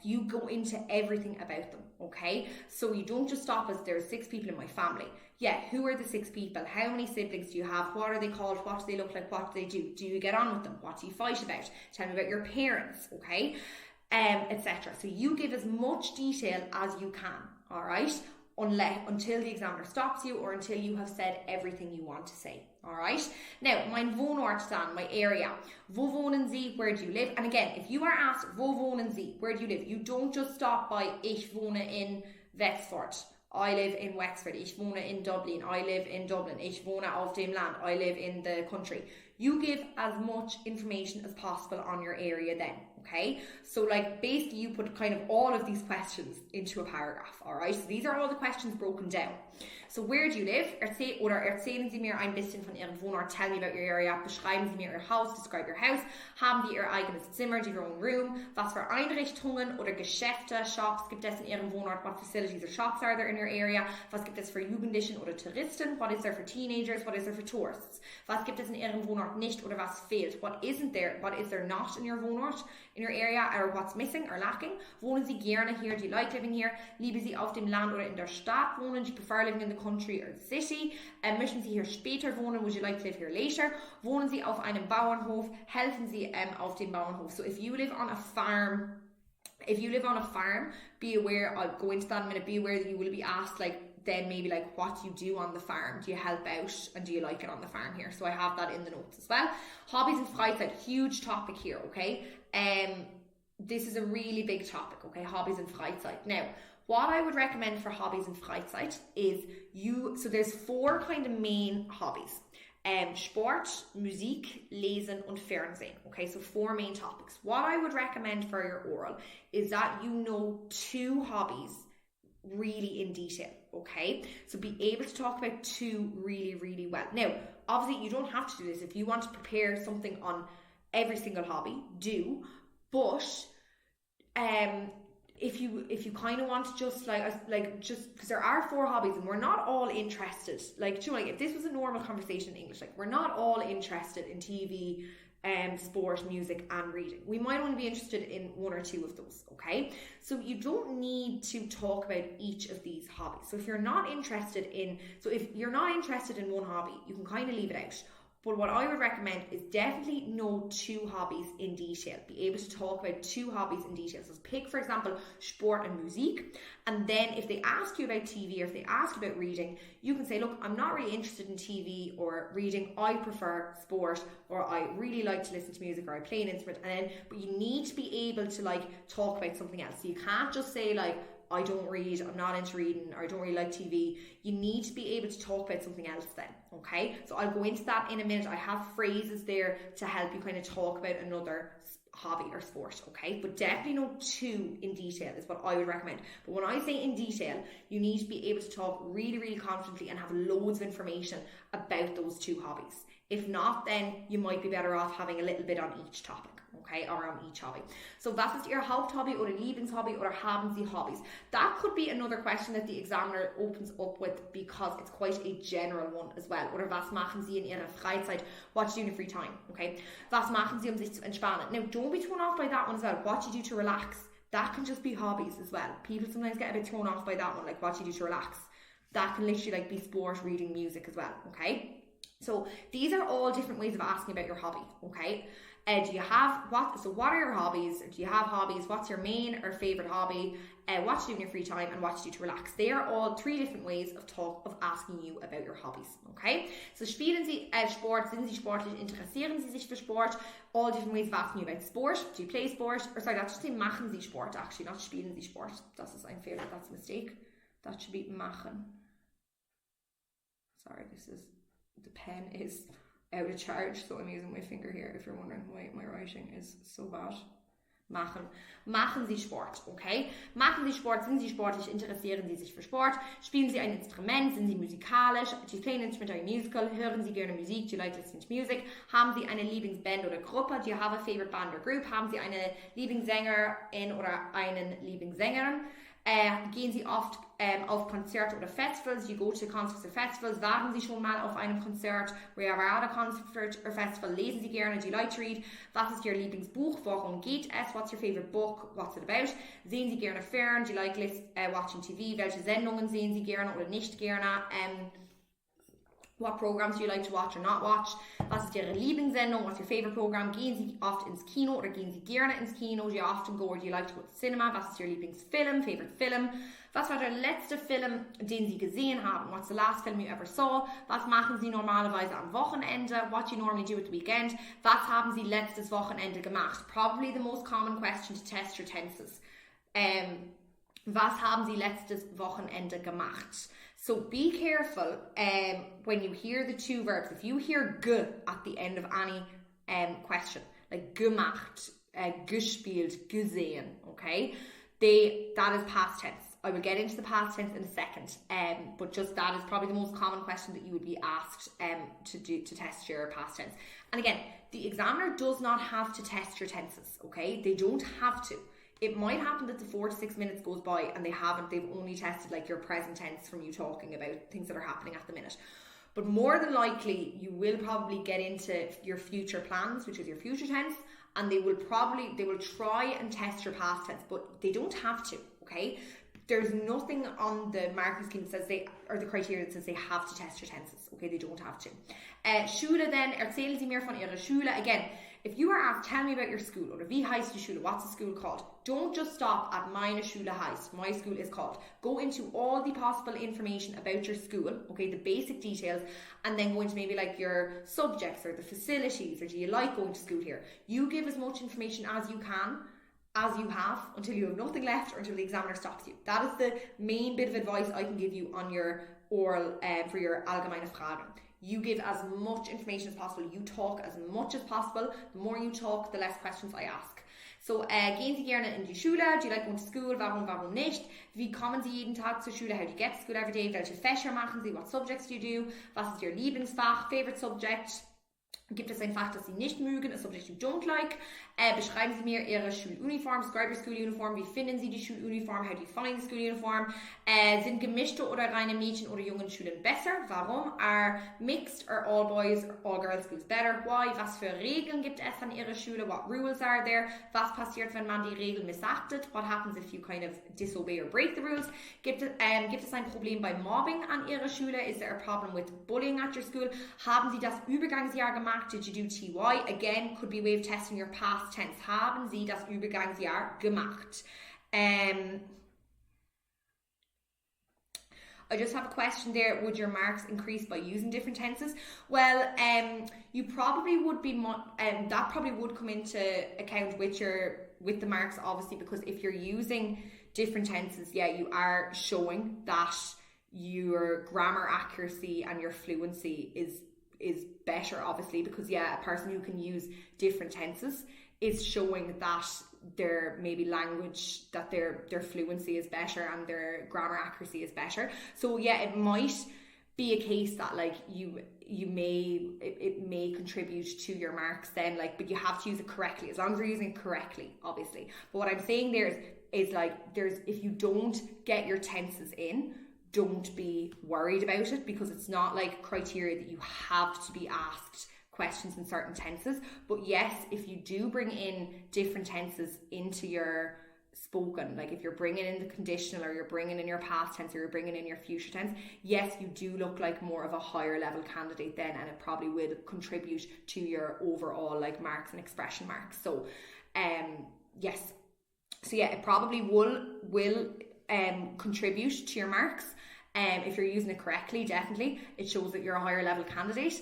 you go into everything about them, okay? So you don't just stop as there's 6 people in my family. Yeah, who are the 6 people? How many siblings do you have? What are they called? What do they look like? What do they do? Do you get on with them? What do you fight about? Tell me about your parents, okay? Etc. So you give as much detail as you can, all right? Until the examiner stops you, or until you have said everything you want to say, all right? Now, mein Wohnort dann, my area. Wo wohnen Sie? Where do you live? And again, if you are asked, wo wohnen Sie? Where do you live? You don't just stop by, ich wohne in Wexford. I live in Wexford. Ich wohne in Dublin. I live in Dublin. Ich wohne auf dem Land. I live in the country. You give as much information as possible on your area then, okay? So like basically you put kind of all of these questions into a paragraph, all right? So these are all the questions broken down. So where do you live? Erzählen Sie mir ein bisschen von Ihrem Wohnort. Tell me about your area. Beschreiben Sie mir Ihr Haus. Describe your house. Haben Sie Ihr eigenes Zimmer? Do you have your own room? Was für Einrichtungen oder Geschäfte, shops gibt es in Ihrem Wohnort? What facilities or shops are there in your area? Was gibt es für Jugendlichen oder Touristen? What is there for teenagers? What is there for tourists? Was gibt es in Ihrem Wohnort nicht oder was fehlt? What isn't there? What is there not in your Wohnort, in your area, or what's missing or lacking? Wohnen Sie gerne hier? Do you like living here? Lieben Sie auf dem Land oder in der Stadt wohnen? Do you prefer living in the country or the city? Möchten Sie hier später wohnen? Would you like to live here later? Wohnen Sie auf einem Bauernhof? Helfen Sie auf dem Bauernhof? So if you live on a farm, be aware, I'll go into that in a minute, be aware that you will be asked then maybe what you do on the farm. Do you help out and do you like it on the farm here? So I have that in the notes as well. Hobbies and Freizeit, huge topic here, okay? This is a really big topic, okay? Hobbies and Freizeit. Now, what I would recommend for hobbies and Freizeit is so there's 4 kind of main hobbies. Sport, Musik, Lesen und Fernsehen. Okay, so 4 main topics. What I would recommend for your oral is that you know 2 hobbies really in detail, okay? So be able to talk about 2 really, really well. Now, obviously you don't have to do this. If you want to prepare something on every single hobby, do. But if you kind of want to just just because there are 4 hobbies and we're not all interested, if this was a normal conversation in English, we're not all interested in TV, sport, music and reading. We might only be interested in 1 or 2 of those, okay? So you don't need to talk about each of these hobbies. So if you're not interested in one hobby, you can kind of leave it out. But what I would recommend is definitely know 2 hobbies in detail. Be able to talk about 2 hobbies in detail. So pick, for example, Sport and Musik. And then if they ask you about TV or if they ask about reading, you can say, look, I'm not really interested in TV or reading. I prefer sport, or I really like to listen to music, or I play an instrument. But you need to be able to talk about something else. So you can't just say I don't read, I'm not into reading, or I don't really like TV. You need to be able to talk about something else then, okay? So I'll go into that in a minute. I have phrases there to help you kind of talk about another hobby or sport, okay? But definitely know 2 in detail is what I would recommend. But when I say in detail, you need to be able to talk really, really confidently and have loads of information about those 2 hobbies. If not, then you might be better off having a little bit on each topic, okay, or on each hobby. So was ist Ihr Haupthobby oder Lieblingshobby oder haben Sie Hobbys? That could be another question that the examiner opens up with, because it's quite a general one as well. Oder was machen Sie in Ihrer Freizeit? What do you do in your free time? Okay. Was machen Sie, sich zu entspannen? Now, don't be thrown off by that one as well. What do you do to relax? That can just be hobbies as well. People sometimes get a bit thrown off by that one, like what do you do to relax? That can literally like be sport, reading, music as well, okay? So these are all different ways of asking about your hobby, okay? Do you have, what are your hobbies? Do you have hobbies? What's your main or favourite hobby? What do you do in your free time, and what do you do to relax? They are all 3 different ways of asking you about your hobbies, okay? So spielen Sie Sport? Sind Sie sportlich? Interessieren Sie sich für Sport? All different ways of asking you about sport. Do you play sport? Or sorry, that's just say machen Sie Sport, actually, not spielen Sie Sport. Das ist ein Fehler, that's a mistake. That should be machen. Sorry, the pen is out of charge, so I'm using my finger here, if you're wondering why my writing is so bad. Machen Sie Sport, okay? Machen Sie Sport, sind Sie sportlich, interessieren Sie sich für Sport, spielen Sie ein Instrument, sind Sie musikalisch, do you play an instrument or a musical, hören Sie gerne Musik, do you like listening to music, haben Sie eine Lieblingsband oder Gruppe, do you have a favorite band or group, haben Sie eine Lieblingssängerin oder einen Lieblingssänger, gehen Sie oft auf Konzerte oder Festivals, you go to concerts or festivals, waren Sie schon mal auf einem Konzert, were you ever at a concert or festival, lesen Sie gerne, do you like to read, was ist Ihr Lieblingsbuch, worum geht es, what's your favorite book, what's it about, sehen Sie gerne fern, do you like watching TV, welche Sendungen sehen Sie gerne oder nicht gerne, what programs do you like to watch or not watch, was ist Ihre Lieblingssendung, what's your favorite program, gehen Sie oft ins Kino oder gehen Sie gerne ins Kino, do you often go or do you like to go to cinema, was ist Ihr Lieblingsfilm, favorite film, was war der letzte Film, den Sie gesehen haben, what's the last film you ever saw, was machen Sie normalerweise am Wochenende, what do you normally do at the weekend, was haben Sie letztes Wochenende gemacht, probably the most common question to test your tenses, was haben Sie letztes Wochenende gemacht. So be careful when you hear the 2 verbs. If you hear g at the end of any question, like gemacht, gespielt, gesehen, okay? That is past tense. I will get into the past tense in a second, but just that is probably the most common question that you would be asked to test your past tense. And again, the examiner does not have to test your tenses, okay? They don't have to. It might happen that the 4 to 6 minutes goes by and they've only tested like your present tense from you talking about things that are happening at the minute. But more than likely, you will probably get into your future plans, which is your future tense, and they will try and test your past tense, but they don't have to, okay? There's nothing on the marking scheme that says or the criteria that says they have to test your tenses, okay? They don't have to. Schule then, erzählen Sie mir von Ihrer Schule. Again, if you are asked, tell me about your school, or wie heißt die Schule, what's the school called? Don't just stop at meine Schule heißt, my school is called. Go into all the possible information about your school, okay, the basic details, and then go into maybe like your subjects or the facilities, or do you like going to school here? You give as much information as you can, as you have, until you have nothing left or until the examiner stops you. That is the main bit of advice I can give you on your oral for your allgemeine Fragen. You give as much information as possible. You talk as much as possible. The more you talk, the less questions I ask. So, gehen Sie gerne in die Schule? Do you like going to school? Warum nicht? Wie kommen Sie jeden Tag zur Schule? How do you get to school every day? Welche Fächer machen Sie? What subjects do you do? Was ist Ihr Lieblingsfach? Favorite subject? Gibt es ein Fach, das Sie nicht mögen? A subject you don't like? Beschreiben Sie mir Ihre Schuluniform. Describe your school uniform. Wie finden Sie die Schuluniform? How do you find the school uniform? Sind gemischte oder reine Mädchen oder Jungenschulen besser? Warum? Are mixed or all boys or all girls schools better? Why? Was für Regeln gibt es an Ihrer Schule? What rules are there? Was passiert, wenn man die Regeln missachtet? What happens if you kind of disobey or break the rules? Gibt es ein Problem bei Mobbing an Ihrer Schule? Is there a problem with bullying at your school? Haben Sie das Übergangsjahr gemacht? Did you do TY? Again, could be a way of testing your past tense. Haben Sie das Übergangsjahr gemacht? I just have a question there. Would your marks increase by using different tenses? Well, you probably would be, that probably would come into account with the marks, obviously, because if you're using different tenses, yeah, you are showing that your grammar accuracy and your fluency is better, obviously, because yeah, a person who can use different tenses is showing that their maybe language, that their fluency is better and their grammar accuracy is better. So yeah, it might be a case that like you it may contribute to your marks then, like, but you have to use it correctly, as long as you're using it correctly, obviously. But what I'm saying there is like, if you don't get your tenses in, don't be worried about it, because it's not like criteria that you have to be asked questions in certain tenses. But yes, if you do bring in different tenses into your spoken, like if you're bringing in the conditional, or you're bringing in your past tense, or you're bringing in your future tense, yes, you do look like more of a higher level candidate then, and it probably will contribute to your overall like marks and expression marks. So yes, so yeah, it probably will contribute to your marks. If you're using it correctly, definitely it shows that you're a higher level candidate.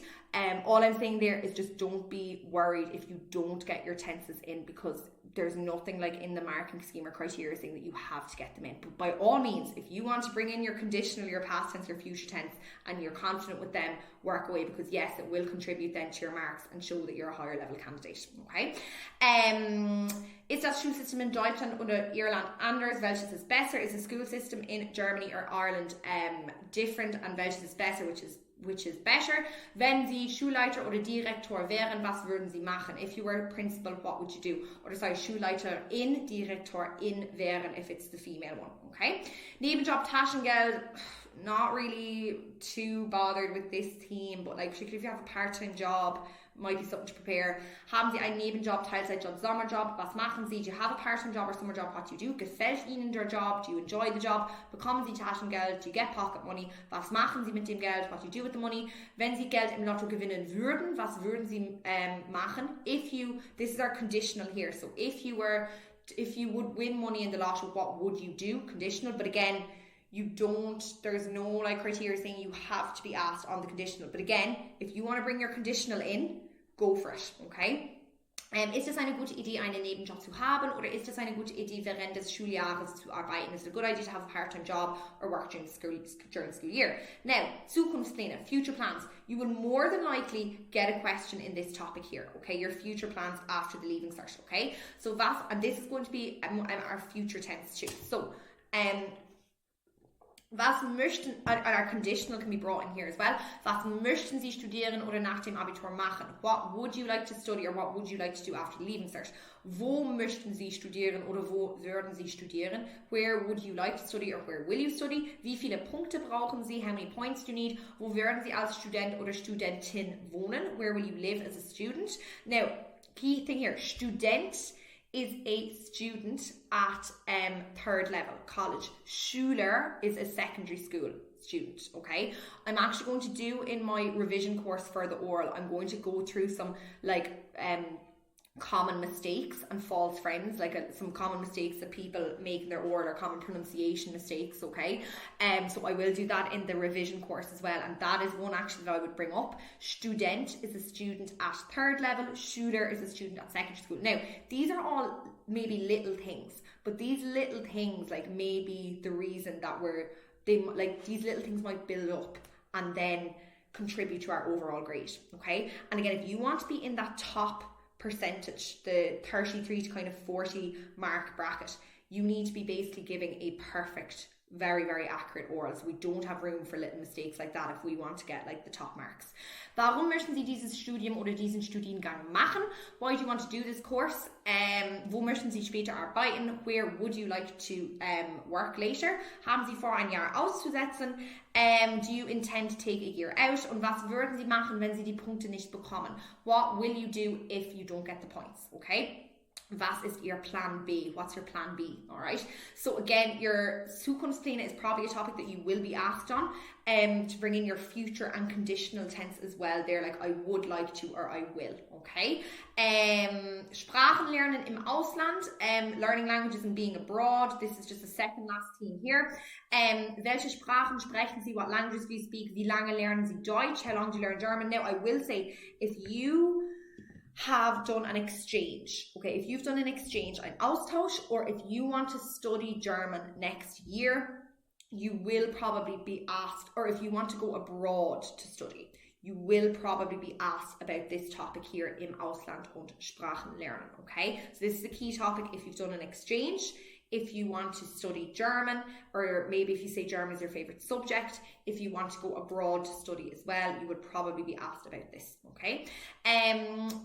All I'm saying there is just don't be worried if you don't get your tenses in, because there's nothing like in the marking scheme or criteria saying that you have to get them in. But by all means, if you want to bring in your conditional, your past tense, your future tense, and you're confident with them, work away, because yes, it will contribute then to your marks and show that you're a higher level candidate. Okay. Ist das Schulsystem in Deutschland oder Irland anders? Welches ist besser? Is the school system in Germany or Ireland different? And welches ist besser? Which is better? Wenn Sie Schulleiter oder Direktor wären, was würden Sie machen? If you were a principal, what would you do? Or sorry, Schulleiterin, Direktorin wären, if it's the female one. Okay. Nebenjob, Taschengeld. Not really too bothered with this theme, but like particularly if you have a part-time job, might be something to prepare. Haben Sie einen Nebenjob, Teilzeitjob, Sommerjob? Was machen Sie? Do you have a part-time job or summer job? What do you do? Gefällt Ihnen der Job? Do you enjoy the job? Bekommen Sie Taschengeld? Do you get pocket money? Was machen Sie mit dem Geld? What do you do with the money? Wenn Sie Geld im Lotto gewinnen würden, was würden Sie machen? This is our conditional here. So if you would win money in the lotto, what would you do? Conditional, but again, there's no like criteria saying you have to be asked on the conditional. But again, if you want to bring your conditional in, go for it, okay? Ist es eine gute Idee, einen Nebenjob zu haben, oder ist es eine gute Idee, während des Schuljahres zu arbeiten? Is it a good idea to have a part-time job or work during the school year? Now, Zukunftspläne, future plans. You will more than likely get a question in this topic here, okay? Your future plans after the Leaving Cert, okay? So and this is going to be our future tense too. So, was möchten, our conditional can be brought in here as well. Was möchten Sie studieren oder nach dem Abitur machen? What would you like to study, or what would you like to do after the Leaving Cert? Wo möchten Sie studieren oder wo würden Sie studieren? Where would you like to study, or where will you study? Wie viele Punkte brauchen Sie? How many points do you need? Wo würden Sie als Student oder Studentin wohnen? Where will you live as a student? Now, key thing here, Student is a student at third level college. Schüler is a secondary school student, okay? I'm actually going to do in my revision course for the oral, I'm going to go through some like common mistakes and false friends, like some common mistakes that people make in their oral, or common pronunciation mistakes, okay? So I will do that in the revision course as well, and that is one actually that I would bring up. Student is a student at third level, Schüler is a student at secondary school. Now, these are all maybe little things, but these little things like maybe the reason that these little things might build up and then contribute to our overall grade, okay? And again, if you want to be in that top percentage, the 33 to kind of 40 mark bracket, you need to be basically giving a perfect, very, very accurate oral. So we don't have room for little mistakes like that if we want to get like the top marks. Warum möchten Sie dieses Studium oder diesen Studiengang machen? Why do you want to do this course? Wo möchten Sie später arbeiten? Where would you like to work later? Haben Sie vor, ein Jahr auszusetzen? Do you intend to take a year out? Und was würden Sie machen, wenn Sie die Punkte nicht bekommen? What will you do if you don't get the points? Okay? Was ist Ihr Plan B? What's your Plan B? All right. So again, your Zukunftspläne is probably a topic that you will be asked on, to bring in your future and conditional tense as well. They're like, I would like to, or I will. Okay. Sprachen lernen im Ausland, learning languages and being abroad. This is just the second last theme here. Welche Sprachen sprechen Sie? What languages do you speak? Wie lange lernen Sie Deutsch? How long do you learn German? Now, I will say, if you have done an exchange, okay, if you've done an exchange, ein Austausch, or if you want to study German next year, you will probably be asked, or if you want to go abroad to study, you will probably be asked about this topic here, im Ausland und Sprachen lernen, okay? So this is a key topic if you've done an exchange If you want to study German, or maybe if you say German is your favorite subject, if you want to go abroad to study as well, you would probably be asked about this, okay?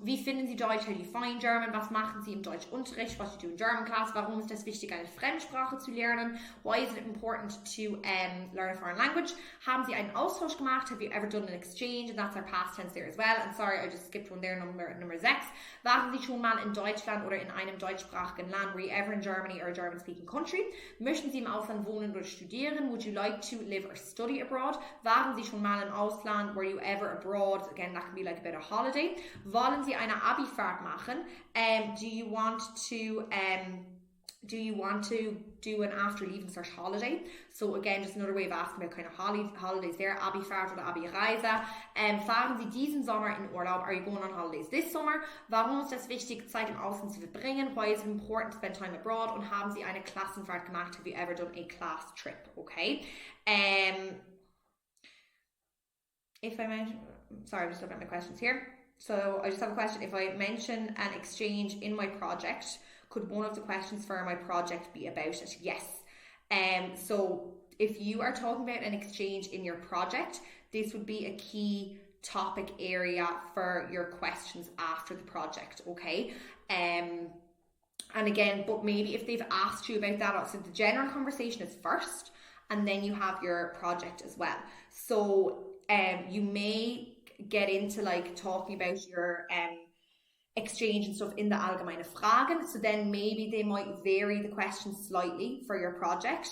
Wie finden Sie Deutsch? How do you find German? Was machen Sie im Deutschunterricht? What do you do in German class? Warum ist es wichtig, eine Fremdsprache zu lernen? Why is it important to learn a foreign language? Haben Sie einen Austausch gemacht? Have you ever done an exchange? And that's our past tense there as well. And sorry, I just skipped one there, number 6. Waren Sie schon mal in Deutschland oder in einem deutschsprachigen Land? Were you ever in Germany or a German-speaking country? Möchten Sie im Ausland wohnen oder studieren? Would you like to live or study abroad? Waren Sie schon mal im Ausland? Were you ever abroad? Again, that can be like a bit of holiday. Wollen Sie eine Abi-Fahrt machen? Do you want to do an after leaving cert holiday? So again, just another way of asking about kind of holidays there. Abi-Fahrt oder Abi-Reise. Fahren Sie diesen Sommer in Urlaub? Are you going on holidays this summer? Warum ist es wichtig, Zeit im Ausland zu verbringen? Why is it important to spend time abroad? Und haben Sie eine Klassenfahrt gemacht? Have you ever done a class trip? Okay. If I mention, sorry, I'm just looking at my questions here. So I just have a question. If I mention an exchange in my project, could one of the questions for my project be about it? Yes. So if you are talking about an exchange in your project, this would be a key topic area for your questions after the project, okay? And again, but maybe if they've asked you about that, so the general conversation is first, and then you have your project as well. So you may get into like talking about your exchange and stuff in the allgemeine Fragen, so then maybe they might vary the questions slightly for your project,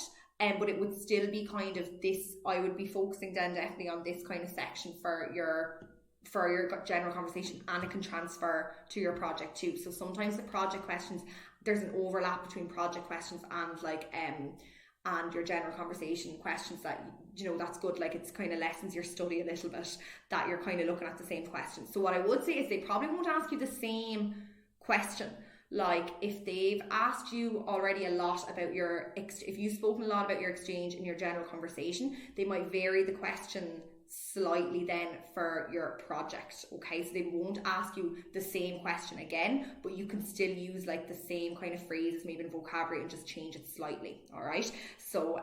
but it would still be kind of this. I would be focusing then definitely on this kind of section for your general conversation, and it can transfer to your project too. So sometimes the project questions, there's an overlap between project questions and like and your general conversation questions, that, you know, that's good. Like, it's kind of lessens your study a little bit, that you're kind of looking at the same questions. So what I would say is they probably won't ask you the same question. Like, if they've asked you already a lot about if you've spoken a lot about your exchange in your general conversation, they might vary the question slightly then for your project, okay? So they won't ask you the same question again, but you can still use like the same kind of phrases, maybe in vocabulary, and just change it slightly, all right? So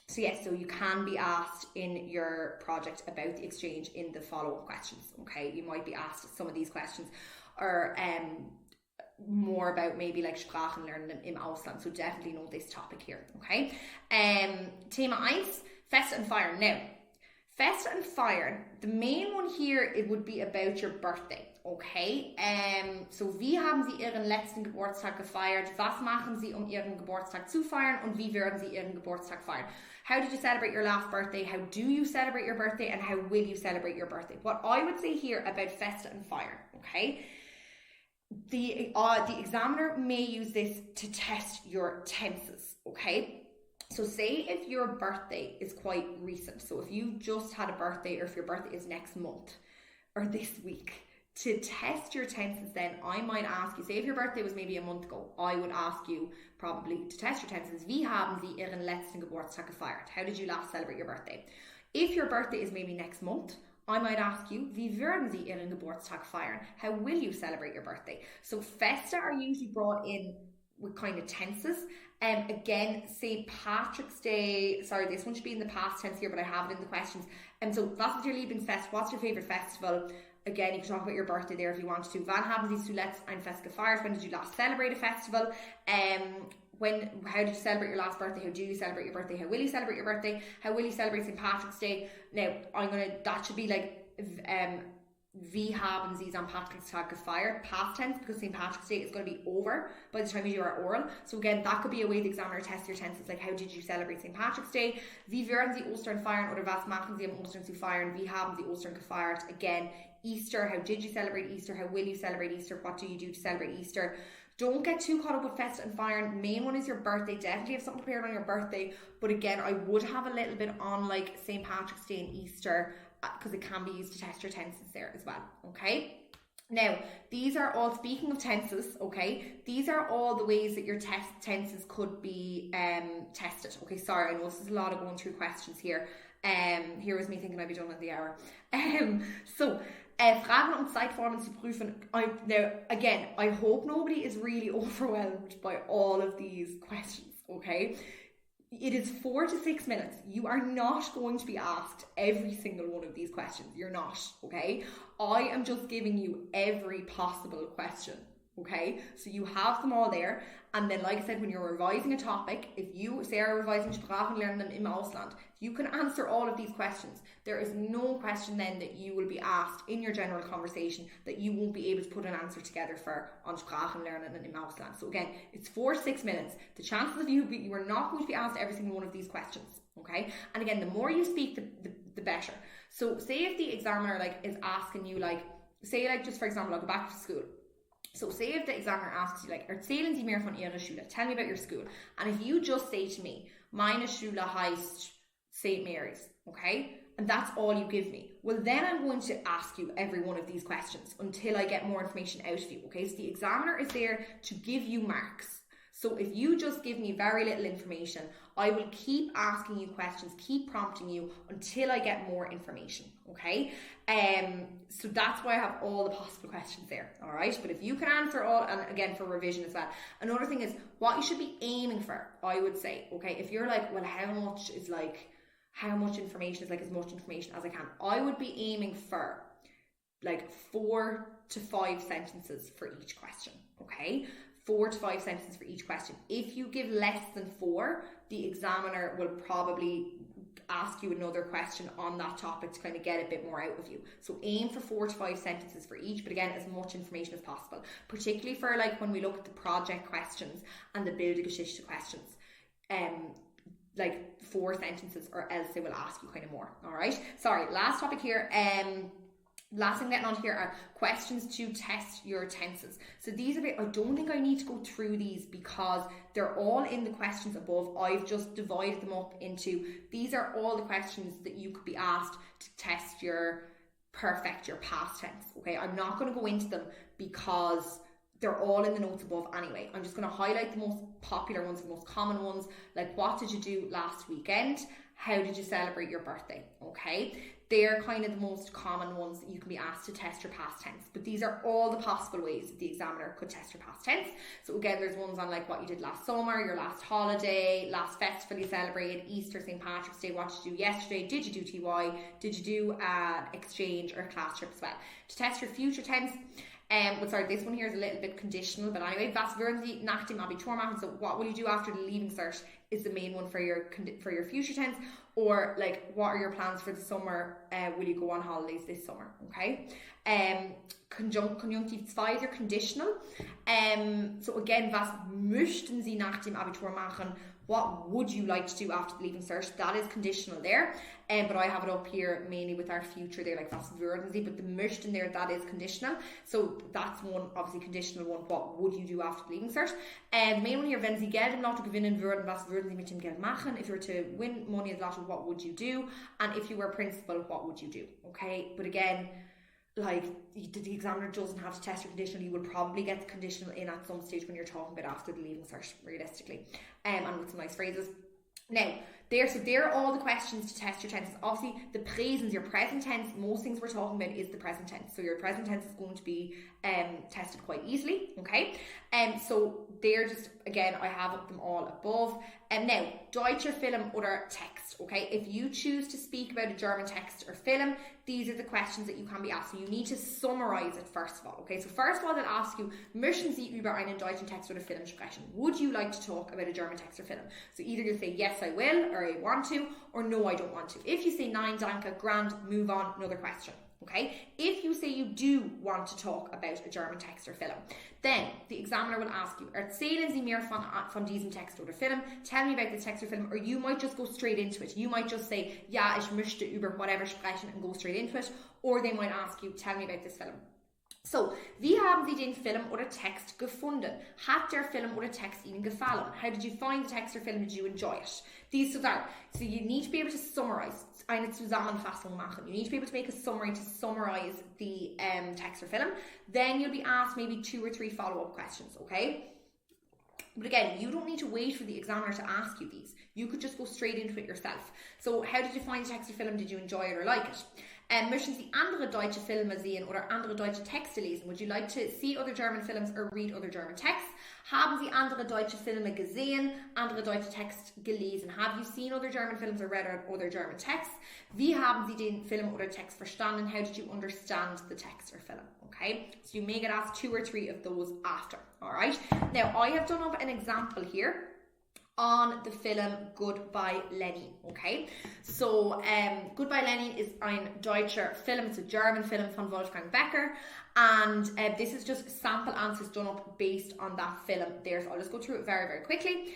so you can be asked in your project about the exchange in the follow-up questions, okay? You might be asked some of these questions, or more about maybe like Sprachenlernen im Ausland, so definitely know this topic here, okay? Thema 1, Fest and Feiern. Now, Fest and Feiern, the main one here, it would be about your birthday, okay? So, wie haben Sie Ihren letzten Geburtstag gefeiert? Was machen Sie, Ihren Geburtstag zu feiern? Und wie werden Sie Ihren Geburtstag feiern? How did you celebrate your last birthday? How do you celebrate your birthday? And how will you celebrate your birthday? What I would say here about Fest and Feiern, okay? The examiner may use this to test your tenses, okay? So say if your birthday is quite recent, so if you just had a birthday, or if your birthday is next month or this week, to test your tenses, then I might ask you, say if your birthday was maybe a month ago, I would ask you probably to test your tenses, wie haben Sie Ihren letzten Geburtstag gefeiert? How did you last celebrate your birthday? If your birthday is maybe next month, I might ask you, wie werden Sie Ihren Geburtstag feiern? How will you celebrate your birthday? So Feste are usually brought in with kind of tenses. Again, St. Patrick's Day, sorry, this one should be in the past tense here, but I have it in the questions. So, was ist Ihr Lieblingsfest? What's your favourite festival? Again, you can talk about your birthday there if you want to. Wann haben Sie zuletzt ein Fest gefeiert? When did you last celebrate a festival? How did you celebrate your last birthday? How do you celebrate your birthday? How will you celebrate your birthday? How will you celebrate St. Patrick's Day? Now, that should be like, wie haben Sie St. Patrick's Tag gefeiert? Past tense, because St. Patrick's Day is going to be over by the time you do our oral. So again, that could be a way the examiner tests your tenses, like how did you celebrate St. Patrick's Day? Wie werden Sie Ostern feiern? Oder was machen Sie am Ostern zu feiern? Wie haben Sie Ostern gefeiert? Again, Easter, how did you celebrate Easter? How will you celebrate Easter? What do you do to celebrate Easter? Don't get too caught up with Fest and Feiern. Main one is your birthday. Definitely have something prepared on your birthday. But again, I would have a little bit on like St. Patrick's Day and Easter, because it can be used to test your tenses there as well, okay? Now, these are all, speaking of tenses, okay, these are all the ways that your tenses could be tested. Okay, sorry, I know this is a lot of going through questions here. Here was me thinking I'd be done in the hour. So, Fragen und Zeitformen zu prüfen. Now, again, I hope nobody is really overwhelmed by all of these questions, okay? It is 4 to 6 minutes. You are not going to be asked every single one of these questions. You're not, okay? I am just giving you every possible question, okay? So you have them all there. And then, like I said, when you're revising a topic, if you say are revising Sprachenlernen im Ausland, you can answer all of these questions. There is no question then that you will be asked in your general conversation that you won't be able to put an answer together for on Sprachenlernen im Ausland. So again, it's 4 to 6 minutes. The chances of you are not going to be asked every single one of these questions, okay? And again, the more you speak, the better. So say if the examiner is asking you say just for example, I'll go back to school. So say if the examiner asks you erzählen Sie mir von Ihrer Schule, tell me about your school. And if you just say to me, meine Schule heißt St. Mary's, okay? And that's all you give me. Well, then I'm going to ask you every one of these questions until I get more information out of you, okay? So the examiner is there to give you marks. So if you just give me very little information, I will keep asking you questions, keep prompting you until I get more information, okay? So that's why I have all the possible questions there, all right? But if you can answer all, and again, for revision as well. Another thing is what you should be aiming for, I would say, okay? If you're well, how much information is as much information as I can? I would be aiming for 4 to 5 sentences for each question, okay? 4 to 5 sentences for each question. If you give less than 4, the examiner will probably ask you another question on that topic to kind of get a bit more out of you. So aim for 4 to 5 sentences for each, but again, as much information as possible, particularly for when we look at the project questions and the Bildungsgeschichte questions. 4 sentences, or else they will ask you kind of more. All right. Sorry. Last topic here. Last thing getting on here are questions to test your tenses. So these I don't think I need to go through these because they're all in the questions above. I've just divided them up into, these are all the questions that you could be asked to test your past tense. Okay, I'm not going to go into them because they're all in the notes above anyway. I'm just going to highlight the most popular ones, the most common ones, what did you do last weekend? How did you celebrate your birthday? Okay, they're kind of the most common ones that you can be asked to test your past tense. But these are all the possible ways that the examiner could test your past tense. So again, there's ones on what you did last summer, your last holiday, last festival you celebrated, Easter, St. Patrick's Day, what did you do yesterday, did you do TY, did you do an exchange or a class trip as well. To test your future tense, this one here is a little bit conditional, but anyway, was würden Sie nach dem Abitur machen? So what will you do after the leaving cert is the main one for your future tense, or what are your plans for the summer? Will you go on holidays this summer? Okay. Konjunktiv 2 is your conditional. So again, was möchten Sie nach dem Abitur machen? What would you like to do after the leaving cert? That is conditional there. But I have it up here mainly with our future there, was würden Sie, but the möchten there, that is conditional. So that's one, obviously conditional one. What would you do after the leaving cert? The main one here, wenn Sie Geld im Lotto gewinnen würden, was würden Sie mit dem Geld machen? If you were to win money in the lotto, what would you do? And if you were principal, what would you do? Okay, but again, the examiner doesn't have to test your conditional. You will probably get the conditional in at some stage when you're talking about after the leaving cert, realistically, and with some nice phrases. Now, there are all the questions to test your tenses. Obviously, the present, your present tense, most things we're talking about is the present tense. So your present tense is going to be tested quite easily, okay? So they're just, again, I have them all above. Now, Deutscher Film oder Text, okay? If you choose to speak about a German text or film, these are the questions that you can be asked. So you need to summarize it first of all, okay? So first of all, they'll ask you, möchten Sie über einen deutschen Text oder Film sprechen? Would you like to talk about a German text or film? So either you'll say, yes, I will, or I want to, or no, I don't want to. If you say, nein, danke, grand, move on, another question. Okay, if you say you do want to talk about a German text or film, then the examiner will ask you, erzählen Sie mir von diesem Text oder Film, tell me about this text or film, or you might just go straight into it. You might just say, ja, ich möchte über whatever sprechen and go straight into it, or they might ask you, tell me about this film. So, wie haben Sie den Film oder Text gefunden? Hat der Film oder Text Ihnen gefallen? How did you find the text or film? Did you enjoy it? These are, so you need to be able to summarize, eine Zusammenfassung machen. You need to be able to make a summary to summarize the text or film. Then you'll be asked maybe 2 or 3 follow-up questions, okay? But again, you don't need to wait for the examiner to ask you these. You could just go straight into it yourself. So how did you find the text or film? Did you enjoy it or like it? Möchten Sie andere deutsche Filme sehen oder andere deutsche Texte lesen? Would you like to see other German films or read other German texts? Haben Sie andere deutsche Filme gesehen, andere deutsche Texte gelesen? Have you seen other German films or read other German texts? Wie haben Sie den Film oder Text verstanden? How did you understand the text or film? Okay, so you may get asked 2 or 3 of those after. All right. Now I have done up an example here on the film Goodbye Lenin. Okay, so Goodbye Lenin is ein deutscher Film. It's a German film von Wolfgang Becker, and this is just sample answers done up based on that film there. So I'll just go through it very, very quickly.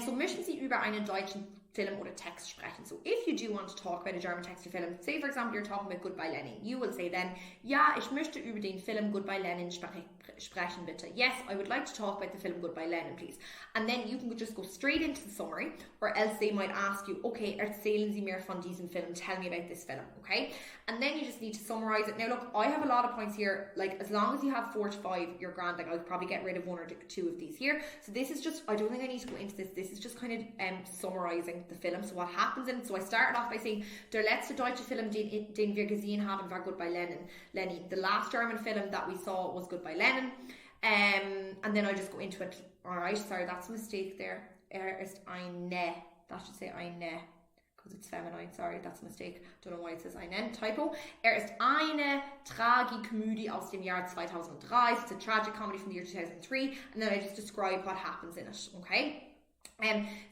So möchten Sie über einen deutschen Film oder Text sprechen? So if you do want to talk about a German text or film, say for example you're talking about Goodbye Lenin, you will say then, ja, ich möchte über den Film Goodbye Lenin sprechen bitte. Yes, I would like to talk about the film Goodbye Lenin, please. And then you can just go straight into the summary, or else they might ask you, okay, erzählen Sie mir von diesem Film, tell me about this film, okay? And then you just need to summarize it. Now look, I have a lot of points here, like as long as you have 4 to 5, you're grand. Like I'll probably get rid of 1 or 2 of these here. So this is just, I don't think I need to go into this. This is just kind of summarizing the film. So what happens in it? So I started off by saying, der letzte deutsche Film, den wir gesehen haben, war Goodbye Lenin. The last German film that we saw was Goodbye Lenin. And then I just go into it. Alright, sorry, that's a mistake there. Ist eine. That should say eine, because it's feminine. Sorry, that's a mistake. Don't know why it says einen. Typo. Ist eine Tragikomödie aus dem Jahr 2003. It's a tragic comedy from the year 2003. And then I just describe what happens in it. Okay?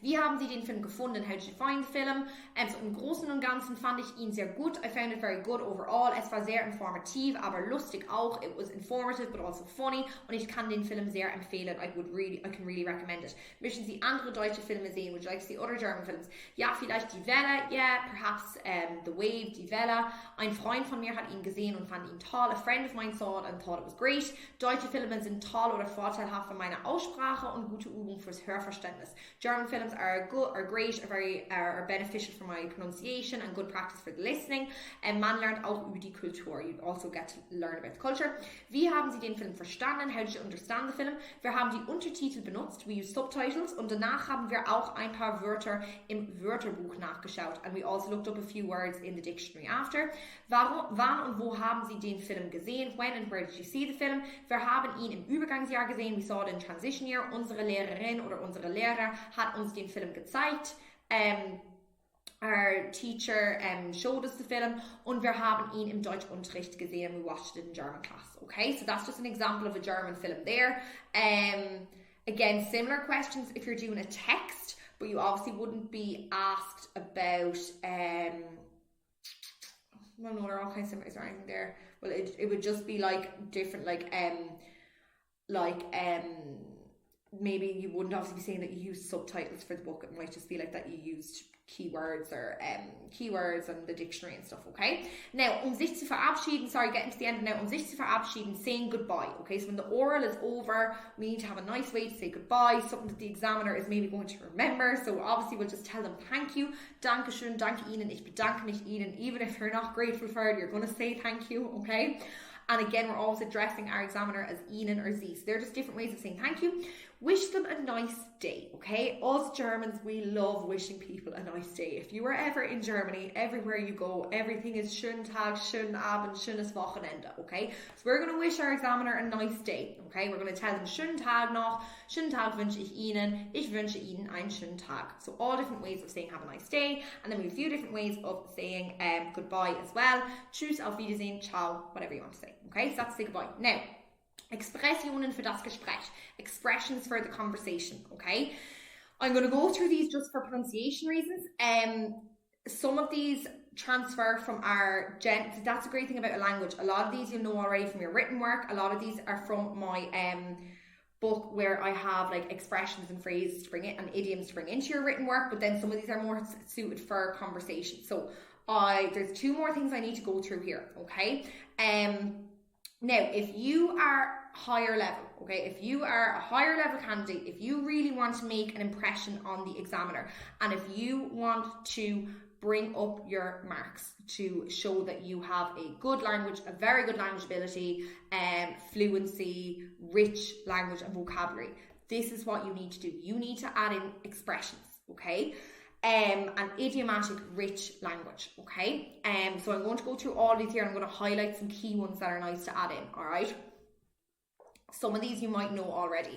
Wie haben Sie den Film gefunden? How did you find the film? So im Großen und Ganzen fand ich ihn sehr gut. I found it very good overall. Es war sehr informativ, aber lustig auch. It was informative, but also funny. Und ich kann den Film sehr empfehlen. I can really recommend it. Möchten Sie andere deutsche Filme sehen? Would you like to see other German films? Ja, vielleicht Die Welle. Yeah, perhaps The Wave, Die Welle. Ein Freund von mir hat ihn gesehen und fand ihn toll. A friend of mine saw it and thought it was great. Deutsche Filme sind toll oder vorteilhaft für meine Aussprache und gute Übung fürs Hörverständnis. German films are great, are beneficial for my pronunciation and good practice for the listening. And man learnt auch über die Kultur. You also get to learn about the culture. Wie haben Sie den Film verstanden? How did you understand the film? Wir haben die Untertitel benutzt. We use subtitles. Und danach haben wir auch ein paar Wörter im Wörterbuch nachgeschaut. And we also looked up a few words in the dictionary after. Wann und wo haben Sie den Film gesehen? When and where did you see the film? Wir haben ihn im Übergangsjahr gesehen. We saw it in transition year. Unsere Lehrerin oder unsere Lehrer hat uns den Film gezeigt. Our teacher showed us the film, und wir haben ihn im Deutschunterricht gesehen. We watched it in German class. Okay, so that's just an example of a German film there. Again, similar questions if you're doing a text, but you obviously wouldn't be asked about well, no, they're all kind of similar. Is there anything there? Well, it would just be like different, maybe you wouldn't obviously be saying that you used subtitles for the book. It might just be like that you used keywords or keywords and the dictionary and stuff, okay? Now, sich zu verabschieden, sorry, getting to the end now, sich zu verabschieden, saying goodbye, okay? So when the oral is over, we need to have a nice way to say goodbye, something that the examiner is maybe going to remember. So obviously we'll just tell them thank you, Dankeschön, danke Ihnen, ich bedanke mich Ihnen. Even if you're not grateful for it, you're going to say thank you, okay? And again, we're always addressing our examiner as Ihnen or Sie. So they're just different ways of saying thank you. Wish them a nice day, okay? Us Germans, we love wishing people a nice day. If you are ever in Germany, everywhere you go, everything is schönen Tag, schönen Abend, schönes Wochenende, okay? So we're going to wish our examiner a nice day, okay? We're going to tell them schönen Tag noch, schönen Tag wünsche ich Ihnen, ich wünsche Ihnen einen schönen Tag. So all different ways of saying have a nice day, and then we have a few different ways of saying goodbye as well. Tschüss, auf Wiedersehen, ciao, whatever you want to say, okay? So that's to say goodbye. Now, Expressionen für das Gespräch. Expressions for the conversation, okay? I'm going to go through these just for pronunciation reasons. Some of these transfer from our that's a great thing about a language. A lot of these you'll know already from your written work. A lot of these are from my book where I have like expressions and phrases to bring it and idioms to bring into your written work, but then some of these are more suited for conversation. So there's 2 more things I need to go through here, okay? Now, if you are higher level, okay, if you are a higher level candidate, if you really want to make an impression on the examiner, and if you want to bring up your marks to show that you have a good language, a very good language ability, fluency, rich language and vocabulary, this is what you need to do. You need to add in expressions, okay? and idiomatic rich language, okay? So I'm going to go through all these here, and I'm going to highlight some key ones that are nice to add in, all right? Some of these you might know already.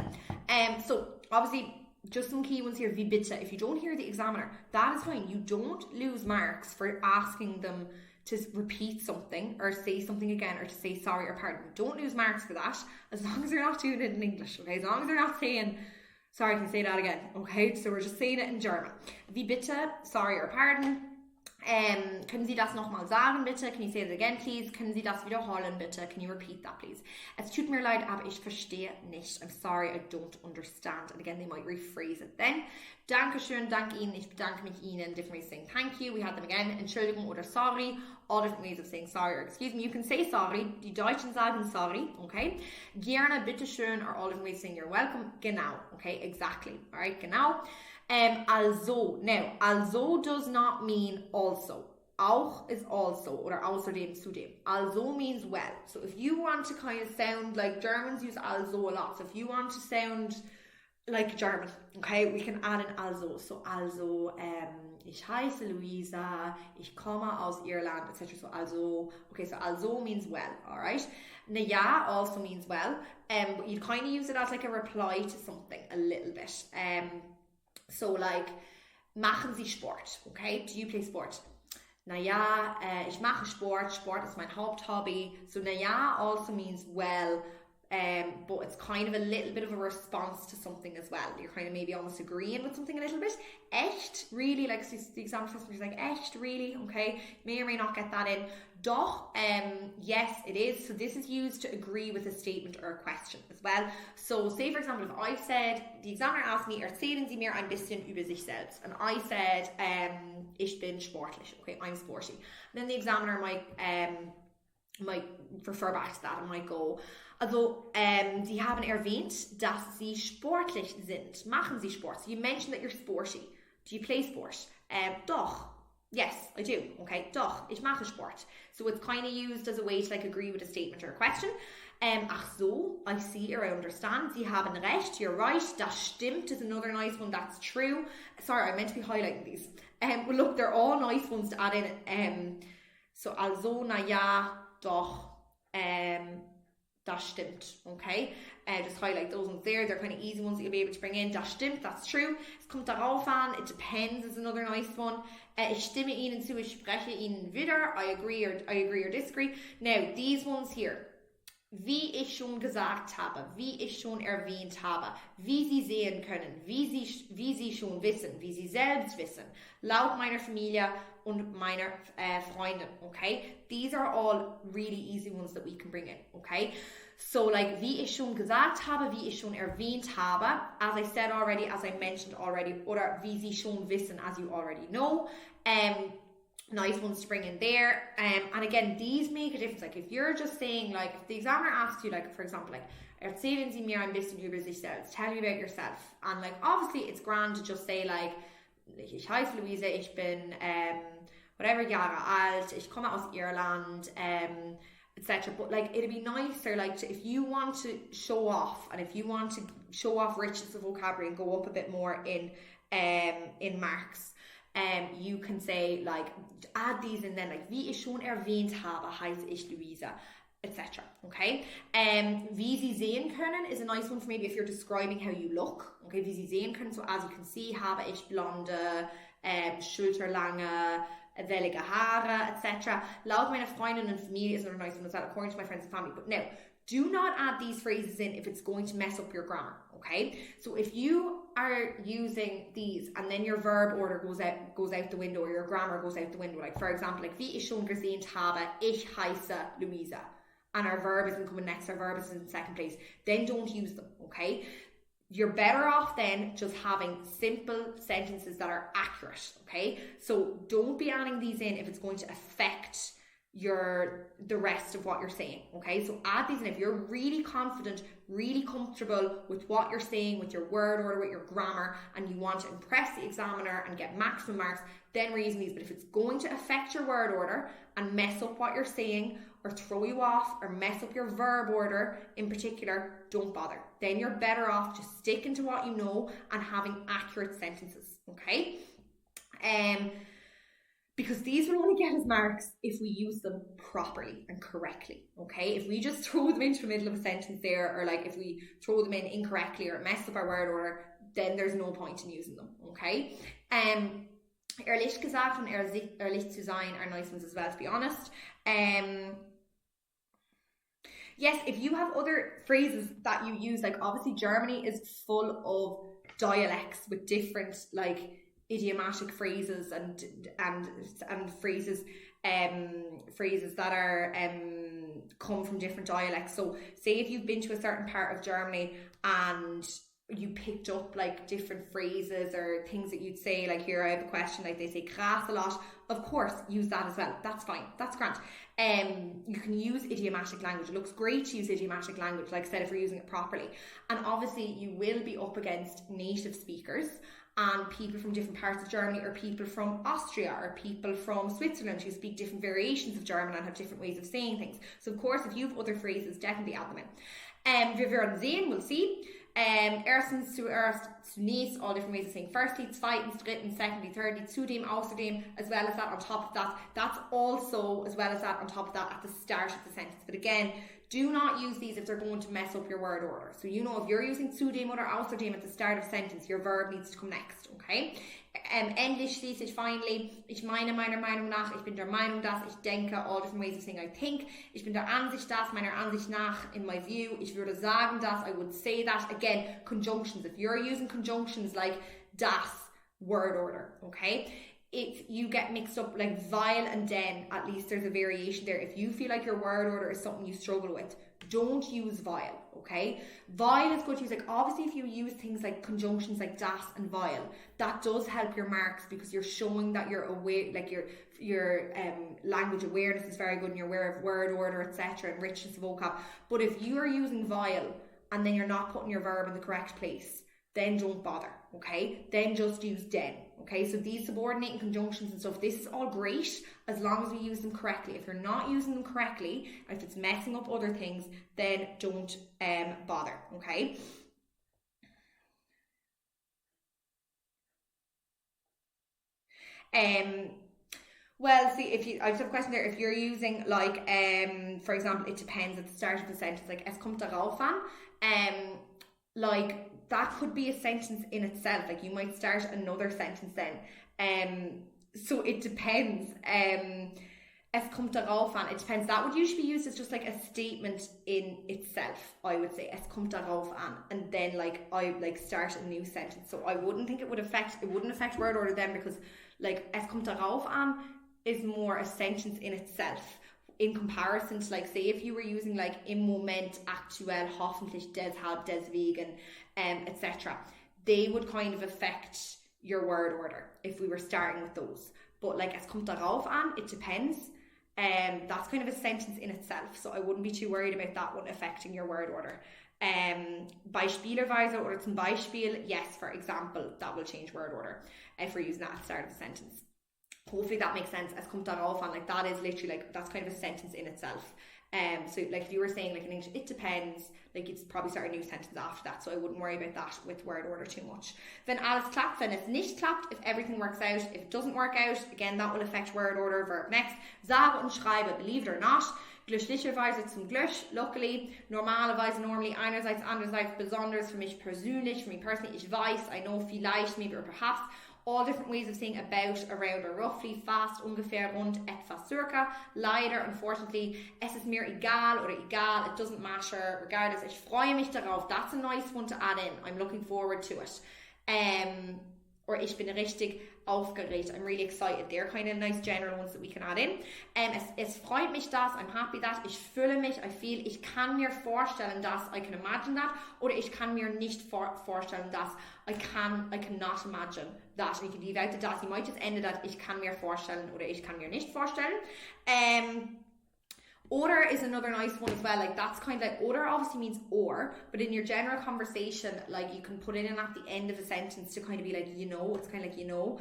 So obviously, just some key ones here. Wie bitte. If you don't hear the examiner, that is fine. You don't lose marks for asking them to repeat something or say something again or to say sorry or pardon. Don't lose marks for that, as long as you're not doing it in English, okay? As long as you're not saying, sorry, can you say that again? Okay, so we're just saying it in German. Wie bitte, sorry or pardon. Können Sie das nochmal sagen, bitte? Can you say it again, please? Können Sie das wiederholen, bitte? Can you repeat that, please? Es tut mir leid, aber ich verstehe nicht. I'm sorry, I don't understand. And again, they might rephrase it then. Dankeschön, danke Ihnen, ich bedanke mich Ihnen. Different ways of saying thank you. We had them again. Entschuldigung oder sorry. All different ways of saying sorry or excuse me. You can say sorry. Die Deutschen sagen sorry, okay? Gerne, bitteschön are all different ways of saying you're welcome. Genau, okay? Exactly. All right, genau. Also, now, also does not mean also. Auch is also, or außerdem, zudem. Also means well. So if you want to kind of sound like Germans use also a lot. So if you want to sound like German, okay, we can add an also. So also, ich heiße Luisa, ich komme aus Irland, etc. So also, okay, so also means well, alright? Na ja also means well, but you kind of use it as like a reply to something a little bit. So like, machen Sie Sport, okay? Do you play sport? Naja, ich mache Sport. Sport is mein Haupthobby. So naja also means well, but it's kind of a little bit of a response to something as well. You're kind of maybe almost agreeing with something a little bit. Echt, really, like the example is like, echt, really, okay? May or may not get that in. Doch, yes, it is. So this is used to agree with a statement or a question as well. So say, for example, if I said, the examiner asked me, erzählen Sie mir ein bisschen über sich selbst. And I said, ich bin sportlich, okay, I'm sporty. And then the examiner might refer back to that and might go, also, Sie haben erwähnt, dass Sie sportlich sind. Machen Sie Sport? So you mentioned that you're sporty. Do you play sport? Doch. Yes, I do. Okay, doch, ich mache Sport. So it's kind of used as a way to like agree with a statement or a question. Ach so, I see or I understand. Sie haben recht, you're right. Das stimmt is another nice one. That's true. Sorry, I meant to be highlighting these. But look, they're all nice ones to add in. So also, na ja, doch, das stimmt, okay? Just highlight those ones there. They're kind of easy ones that you'll be able to bring in. Das stimmt, that's true. Es kommt darauf an. It depends is another nice one. Ich stimme Ihnen zu, ich spreche Ihnen wieder. I agree or disagree. Now, these ones here. Wie ich schon gesagt habe, wie ich schon erwähnt habe, wie Sie sehen können, wie Sie schon wissen, wie Sie selbst wissen, laut meiner Familie und meiner Freundin, okay? These are all really easy ones that we can bring in, okay? So like, wie ich schon gesagt habe, wie ich schon erwähnt habe, as I said already, as I mentioned already, oder wie Sie schon wissen, as you already know, nice ones to bring in there. And again, these make a difference. Like if you're just saying, like if the examiner asks you, like for example, like erzählen Sie mir ein bisschen über sich selbst, tell me about yourself. And like obviously it's grand to just say like ich heiße Luisa, ich bin whatever Jahre alt, ich komme aus Irland, etc. But like it'd be nicer like if you want to show off and if you want to show off richness of vocabulary and go up a bit more in marks. You can say like add these in then like wie ich schon erwähnt habe heiße ich Luisa, etc. Okay. Wie Sie sehen können is a nice one for maybe if you're describing how you look. Okay, wie Sie sehen können, so as you can see habe ich blonde, schulterlange, wellige Haare, etc. Laut meiner Freundin und Familie is another nice one as well, according to my friends and family. But now, do not add these phrases in if it's going to mess up your grammar, okay? So if you are using these and then your verb order goes out the window or your grammar goes out the window, like for example, like wie ich schon gesehen habe, ich heiße Luisa, and our verb isn't coming next, our verb is in second place, then don't use them, okay? You're better off then just having simple sentences that are accurate, okay? So don't be adding these in if it's going to affect the rest of what you're saying, okay? So add these in if you're really confident, really comfortable with what you're saying, with your word order, with your grammar, and you want to impress the examiner and get maximum marks, then we're using these. But if it's going to affect your word order and mess up what you're saying or throw you off or mess up your verb order in particular, don't bother. Then you're better off just sticking to what you know and having accurate sentences, okay? Because these will only get us marks if we use them properly and correctly, okay? If we just throw them into the middle of a sentence there, or like if we throw them in incorrectly or mess up our word order, then there's no point in using them, okay? Ehrlich gesagt and ehrlich zu sein are nice ones as well, to be honest. Yes, if you have other phrases that you use, like obviously Germany is full of dialects with different like idiomatic phrases and phrases that are come from different dialects. So say if you've been to a certain part of Germany and you picked up like different phrases or things that you'd say, like here I have a question, like they say krass a lot, of course use that as well. That's fine, that's grand. You can use idiomatic language. It looks great to use idiomatic language, like I said, if you're using it properly. And obviously you will be up against native speakers and people from different parts of Germany, or people from Austria, or people from Switzerland who speak different variations of German and have different ways of saying things. So of course, if you have other phrases, definitely add them in. Wir werden sehen, we'll see. Erstens, zuerst, zunächst, all different ways of saying firstly, zweitens, drittens, secondly, thirdly, zudem, außerdem, as well as that on top of that. That's also as well as that on top of that at the start of the sentence. But again, do not use these if they're going to mess up your word order. So you know if you're using zudem or außerdem at the start of a sentence, your verb needs to come next, okay? Englisch schließlich, finally, ich meine meiner Meinung nach, ich bin der Meinung dass, ich denke, all different ways of saying I think, ich bin der Ansicht dass, meiner Ansicht nach, in my view, ich würde sagen dass, I would say that. Again, conjunctions, if you're using conjunctions like das, word order, okay? If you get mixed up like weil and den, at least there's a variation there. If you feel like your word order is something you struggle with, don't use weil, okay? Weil is good to use, like obviously if you use things like conjunctions like das and weil, that does help your marks because you're showing that you're aware, like your language awareness is very good and you're aware of word order, etc., and richness of vocab. But if you are using weil and then you're not putting your verb in the correct place, then don't bother, okay? Then just use den, okay? So these subordinating conjunctions and stuff, this is all great as long as we use them correctly. If you're not using them correctly, if it's messing up other things, then don't bother, okay? Well, see, I just have a question there. If you're using like, for example, it depends at the start of the sentence, like es kommt darauf an, like that could be a sentence in itself. Like you might start another sentence then. So it depends. Es kommt darauf an. It depends. That would usually be used as just like a statement in itself. I would say es kommt darauf an, and then like I like start a new sentence. So I wouldn't think it wouldn't affect word order then, because like es kommt darauf an is more a sentence in itself. In comparison to like, say if you were using like im Moment, aktuell, hoffentlich, deshalb, deswegen, etc., they would kind of affect your word order if we were starting with those. But like es kommt darauf an, it depends. That's kind of a sentence in itself, so I wouldn't be too worried about that one affecting your word order. Beispielerweise oder zum Beispiel, yes, for example, that will change word order if we're using that at the start of the sentence. Hopefully that makes sense. Es kommt darauf an, like that is literally like, that's kind of a sentence in itself. So like if you were saying like in English, it depends, like it's probably start a new sentence after that, so I wouldn't worry about that with word order too much. Wenn alles klappt, wenn es nicht klappt, if everything works out. If it doesn't work out, again, that will affect word order. Verb next, sage und schreibe, believe it or not. Glücklicherweise zum Glück, luckily, normalerweise, normally, einerseits, andererseits, besonders, für mich persönlich, for me personally, ich weiß, I know, vielleicht, maybe, or perhaps. All different ways of saying about, around, or roughly, fast, ungefähr, rund, etwa, circa. Leider, unfortunately, es ist mir egal oder egal, it doesn't matter, regardless, ich freue mich darauf. That's a nice one to add in. I'm looking forward to it. Or ich bin richtig aufgeregt. I'm really excited. They're kind of nice general ones that we can add in. Es freut mich das. I'm happy that. Ich fühle mich. I feel. Ich kann mir vorstellen dass. I can imagine that. Oder ich kann mir nicht vorstellen dass. I cannot imagine that. And you can leave out the das. You might just end it at ich kann mir vorstellen oder ich kann mir nicht vorstellen. Oder is another nice one as well. Like that's kind of like, oder obviously means or, but in your general conversation, like you can put it in at the end of a sentence to kind of be like, you know, it's kind of like, you know.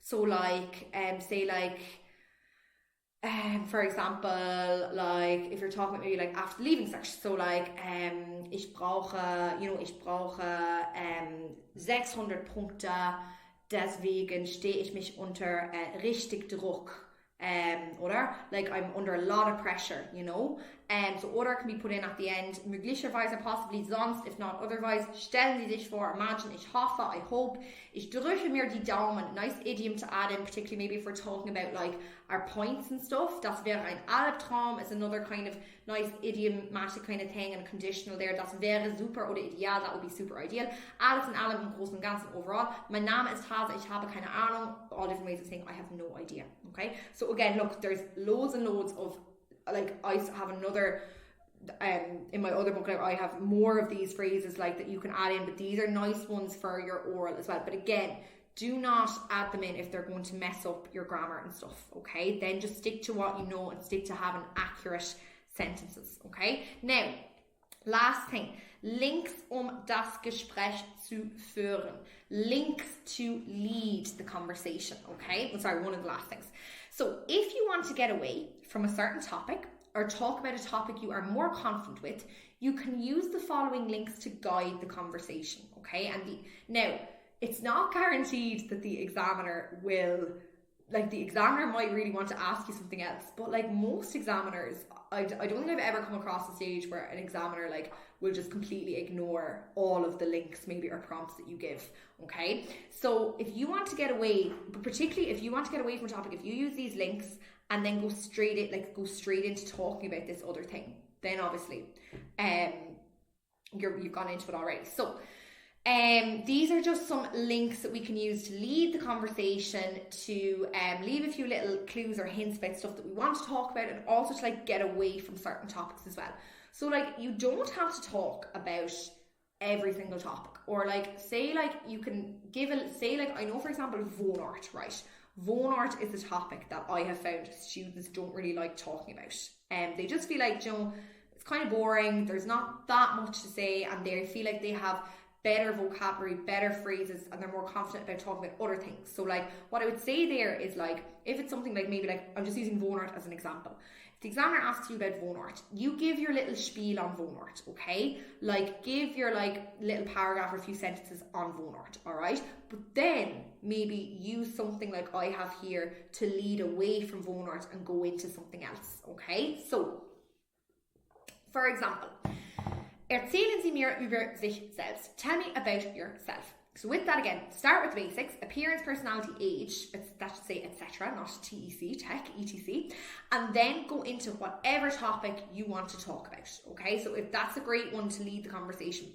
So like, say like, for example, like if you're talking about maybe like after leaving section, so like, ich brauche 600 Punkte, deswegen stehe ich mich unter richtig Druck. Oder? Like I'm under a lot of pressure, you know? So oder can be put in at the end. Möglicherweise, possibly, sonst, if not otherwise. Stellen Sie sich vor, imagine, ich hoffe, I hope. Ich drücke mir die Daumen. Nice idiom to add in, particularly maybe if we're talking about like our points and stuff. Das wäre ein Albtraum is another kind of nice idiomatic kind of thing and conditional there. Das wäre super oder ideal. That would be super ideal. Alles in allem im Großen und Ganzen overall. Mein Name ist Hase, ich habe keine Ahnung. All different ways of saying I have no idea. Okay? So again, look, there's loads and loads of, like, I have another, in my other book, I have more of these phrases like that you can add in, but these are nice ones for your oral as well. But again, do not add them in if they're going to mess up your grammar and stuff, okay? Then just stick to what you know and stick to having accurate sentences, okay? Now, last thing, links das Gespräch zu führen. Links to lead the conversation, okay? I'm sorry, one of the last things. So if you want to get away from a certain topic or talk about a topic you are more confident with, you can use the following links to guide the conversation, okay? Now, it's not guaranteed that the examiner will, like the examiner might really want to ask you something else, but like most examiners, I don't think I've ever come across a stage where an examiner like will just completely ignore all of the links maybe or prompts that you give, okay? So if you want to get away, but particularly if you want to get away from a topic, if you use these links and then go straight into talking about this other thing, then obviously you've gone into it already. So these are just some links that we can use to lead the conversation, to leave a few little clues or hints about stuff that we want to talk about, and also to like get away from certain topics as well. So like you don't have to talk about every single topic, or like say like you can give I know for example Wohnort, right? Wohnort is a topic that I have found students don't really like talking about. They just feel like, you know, it's kind of boring, there's not that much to say, and they feel like they have better vocabulary, better phrases, and they're more confident about talking about other things. So like what I would say there is like, if it's something like maybe like, I'm just using Wohnort as an example. If the examiner asks you about Wohnort, you give your little spiel on Wohnort, okay? Like give your like little paragraph or a few sentences on Wohnort, all right? But then maybe use something like I have here to lead away from Wohnort and go into something else, okay? So, for example, erzählen Sie mir über sich selbst. Tell me about yourself. So with that again, start with the basics, appearance, personality, age, that should say etc, not TEC, tech, etc. And then go into whatever topic you want to talk about, okay? So if that's a great one to lead the conversation.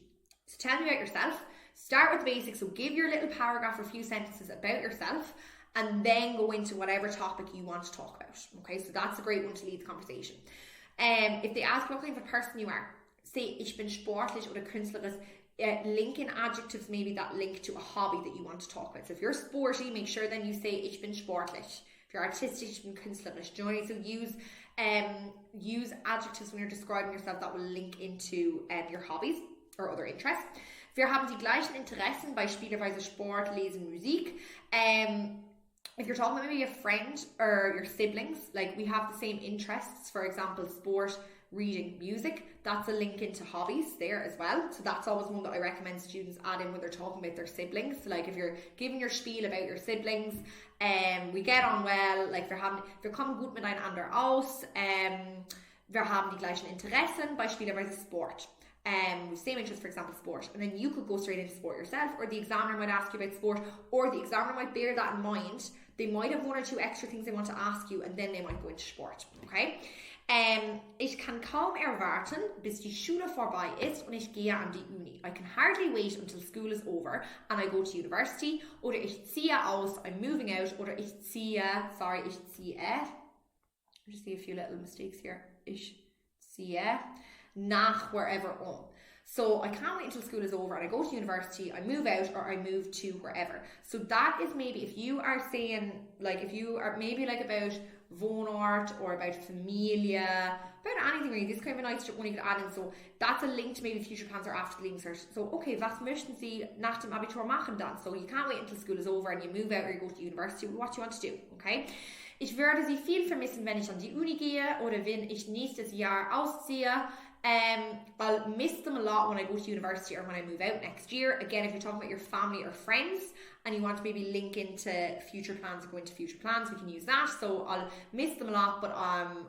So tell me about yourself, start with the basics, so give your little paragraph or a few sentences about yourself, and then go into whatever topic you want to talk about, okay? So that's a great one to lead the conversation. If they ask what kind of a person you are, say ich bin sportlich oder künstlerisch, link in adjectives maybe that link to a hobby that you want to talk about. So if you're sporty, make sure then you say ich bin sportlich. If you're artistic, ich bin künstlerisch. Do you know what I mean? So use adjectives when you're describing yourself that will link into your hobbies or other interests. Wir haben die gleichen Interessen, beispielsweise Sport, Lesen, Musik. If you're talking about maybe a friend or your siblings, like we have the same interests, for example, sport, reading, music, that's a link into hobbies there as well. So that's always one that I recommend students add in when they're talking about their siblings. So like if you're giving your spiel about your siblings, we get on well, like wir kommen gut miteinander aus, wir haben die gleichen Interessen, beispielsweise Sport. Same interest, for example, sport, and then you could go straight into sport yourself, or the examiner might ask you about sport, or the examiner might bear that in mind. They might have one or two extra things they want to ask you, and then they might go into sport, okay? Ich kann kaum erwarten, bis die Schule vorbei ist und ich gehe an die Uni. I can hardly wait until school is over and I go to university. Oder ich ziehe aus, I'm moving out. Oder ich ziehe, I just see a few little mistakes here. Ich ziehe nach wherever on. So I can't wait until school is over and I go to university, I move out, or I move to wherever. So that is maybe if you are saying, like if you are maybe like about Wohnort or about Familie, about anything really, this kind of a nice one you could add in. So that's a link to maybe future plans or after the Cert. So okay, was möchten Sie nach dem Abitur machen dann? So you can't wait until school is over and you move out or you go to university, what you want to do, okay? Ich würde Sie viel vermissen, wenn ich an die Uni gehe oder wenn ich nächstes Jahr ausziehe. I'll miss them a lot when I go to university or when I move out next year. Again, if you're talking about your family or friends and you want to maybe link into future plans or go into future plans, we can use that. So I'll miss them a lot, but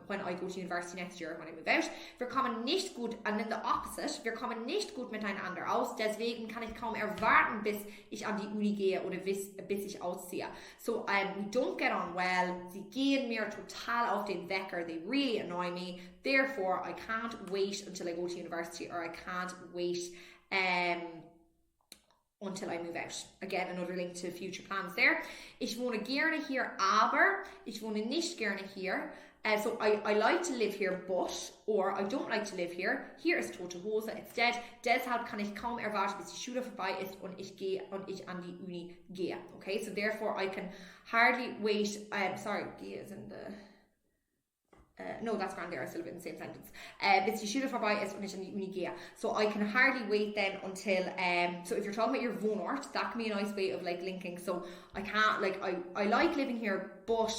when I go to university next year or when I move out. Wir kommen nicht gut, and then the opposite, wir kommen nicht gut miteinander aus, deswegen kann ich kaum erwarten, bis ich an die Uni gehe oder bis ich ausziehe. So we don't get on well, sie gehen mir total auf den Wecker, they really annoy me, therefore I can't wait until I go to university, or I can't wait until I move out. Again, another link to future plans there. Ich wohne gerne hier, aber ich wohne nicht gerne hier. So I like to live here, but, or I don't like to live here. Hier ist tote Hose, it's dead. Deshalb kann ich kaum erwarten, bis die Schule vorbei ist und ich an die Uni gehe. Okay, so therefore I can hardly wait. Sorry, gehe is in the... no, that's grand there, I still have it in the same sentence. Bis die Schule vorbei ist und ich an die Uni gehe. So I can hardly wait then until, so if you're talking about your Wohnort, that can be a nice way of like linking. So I can't, like, I like living here, but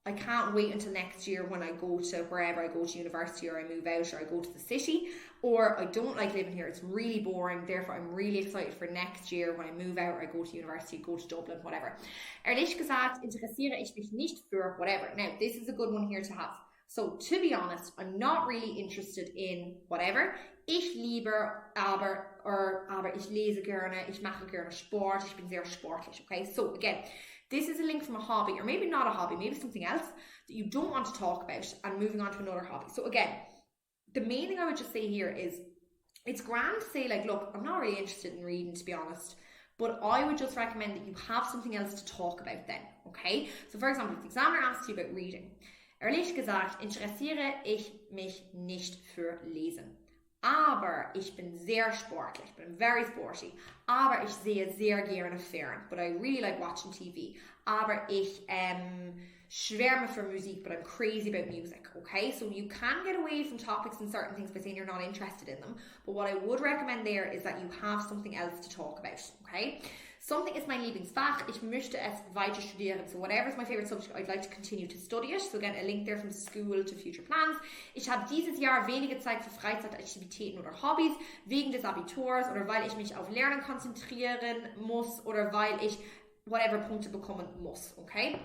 I can't wait until next year when I go to wherever I go to university, or I move out, or I go to the city, or I don't like living here, it's really boring, therefore I'm really excited for next year when I move out, or I go to university, go to Dublin, whatever. Ehrlich gesagt interessiere ich mich nicht für whatever. Now, this is a good one here to have. So, to be honest, I'm not really interested in whatever. Ich liebe, aber ich lese gerne, ich mache gerne Sport, ich bin sehr sportlich, okay? So, again, this is a link from a hobby, or maybe not a hobby, maybe something else that you don't want to talk about, and moving on to another hobby. So again, the main thing I would just say here is, it's grand to say like, look, I'm not really interested in reading, to be honest, but I would just recommend that you have something else to talk about then, okay? So for example, if the examiner asks you about reading, ehrlich gesagt interessiere ich mich nicht für Lesen. Aber ich bin sehr sportlich, ich bin very sporty. Aber ich sehe sehr gerne fern, but I really like watching TV. Aber ich schwärme für Musik, but I'm crazy about music, okay? So you can get away from topics and certain things by saying you're not interested in them. But what I would recommend there is that you have something else to talk about, okay? Something is mein Lieblingsfach. Ich möchte es weiter studieren. So whatever is my favorite subject, I'd like to continue to study it. So again, a link there from school to future plans. Ich habe dieses Jahr wenige Zeit für Freizeitaktivitäten oder Hobbys, wegen des Abiturs oder weil ich mich auf Lernen konzentrieren muss oder weil ich whatever Punkte bekommen muss, okay?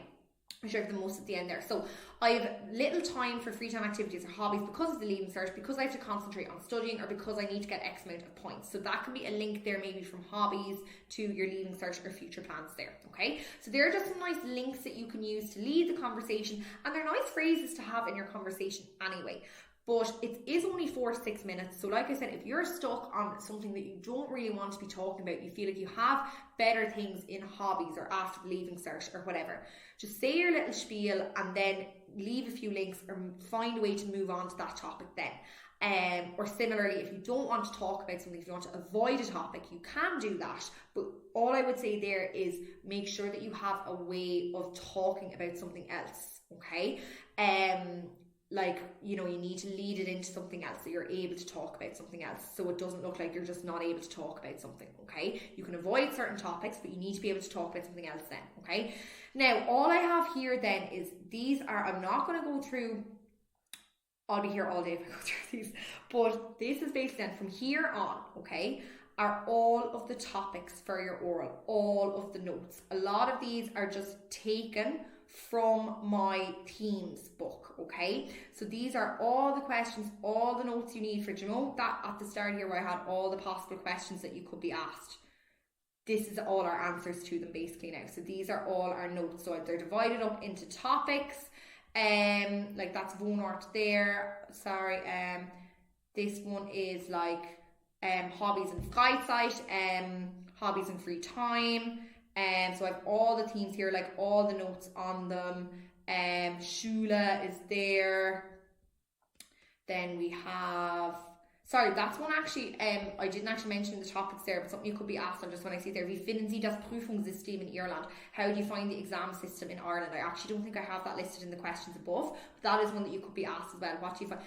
I should have the most at the end there. So I have little time for free time activities or hobbies because of the leaving cert, because I have to concentrate on studying, or because I need to get X amount of points. So that can be a link there, maybe from hobbies to your leaving cert or future plans there, okay? So there are just some nice links that you can use to lead the conversation, and they're nice phrases to have in your conversation anyway. But it is only 4 to 6 minutes. So like I said, if you're stuck on something that you don't really want to be talking about, you feel like you have better things in hobbies or after the leaving cert or whatever, just say your little spiel and then leave a few links or find a way to move on to that topic then. Or similarly, if you don't want to talk about something, if you want to avoid a topic, you can do that. But all I would say there is make sure that you have a way of talking about something else, okay? Like, you know, you need to lead it into something else, so you're able to talk about something else, so it doesn't look like you're just not able to talk about something, okay? You can avoid certain topics, but you need to be able to talk about something else then, okay? Now, all I have here then is these are, I'm not going to go through, I'll be here all day if I go through these, but this is basically then from here on, okay, are all of the topics for your oral, all of the notes. A lot of these are just taken from my themes book, okay? So these are all the questions, all the notes you need for, you know, that at the start here where I had all the possible questions that you could be asked. This is all our answers to them basically now. So these are all our notes. So they're divided up into topics. Like that's Wohnort there. Sorry. This one is like hobbies and Freizeit, hobbies and free time. So I have all the themes here, like all the notes on them. Schule is there. Then we have, sorry, that's one actually, I didn't actually mention the topics there, but something you could be asked on just when I see there. Wie finden Sie das Prüfungssystem in Irland? How do you find the exam system in Ireland? I actually don't think I have that listed in the questions above, but that is one that you could be asked as well. What do you find?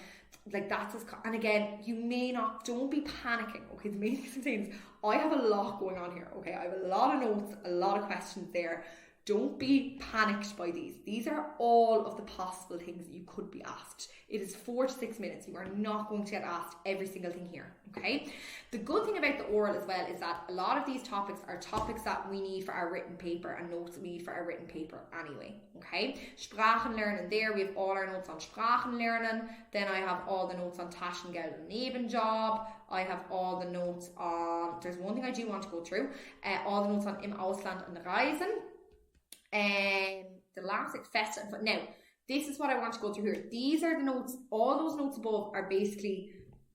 Like that's as, and again, you may not, don't be panicking, okay? The main thing is, I have a lot going on here, okay? I have a lot of notes, a lot of questions there. Don't be panicked by these. These are all of the possible things that you could be asked. It is 4 to 6 minutes. You are not going to get asked every single thing here, okay? The good thing about the oral as well is that a lot of these topics are topics that we need for our written paper and notes that we need for our written paper anyway, okay? Sprachenlernen there, we have all our notes on Sprachenlernen. Then I have all the notes on Taschengeld and Nebenjob. I have all the notes on, there's one thing I do want to go through, all the notes on Im Ausland und Reisen. The last fest. Now, this is what I want to go through here. These are the notes, all those notes above are basically,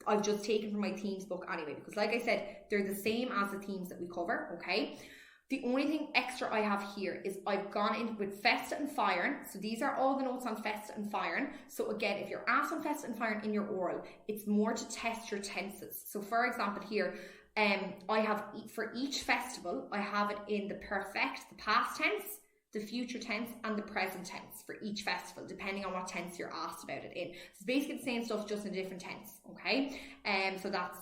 I've just taken from my themes book anyway, because like I said, they're the same as the themes that we cover, okay? The only thing extra I have here is I've gone in with Festa and Feiern. So these are all the notes on Festa and Feiern. So again, if you're asked on Festa and Feiern in your oral, it's more to test your tenses. So for example here, I have, for each festival, I have it in the perfect, the past tense, the future tense and the present tense for each festival, depending on what tense you're asked about it in. So it's basically the same stuff, just in a different tense, okay? So that's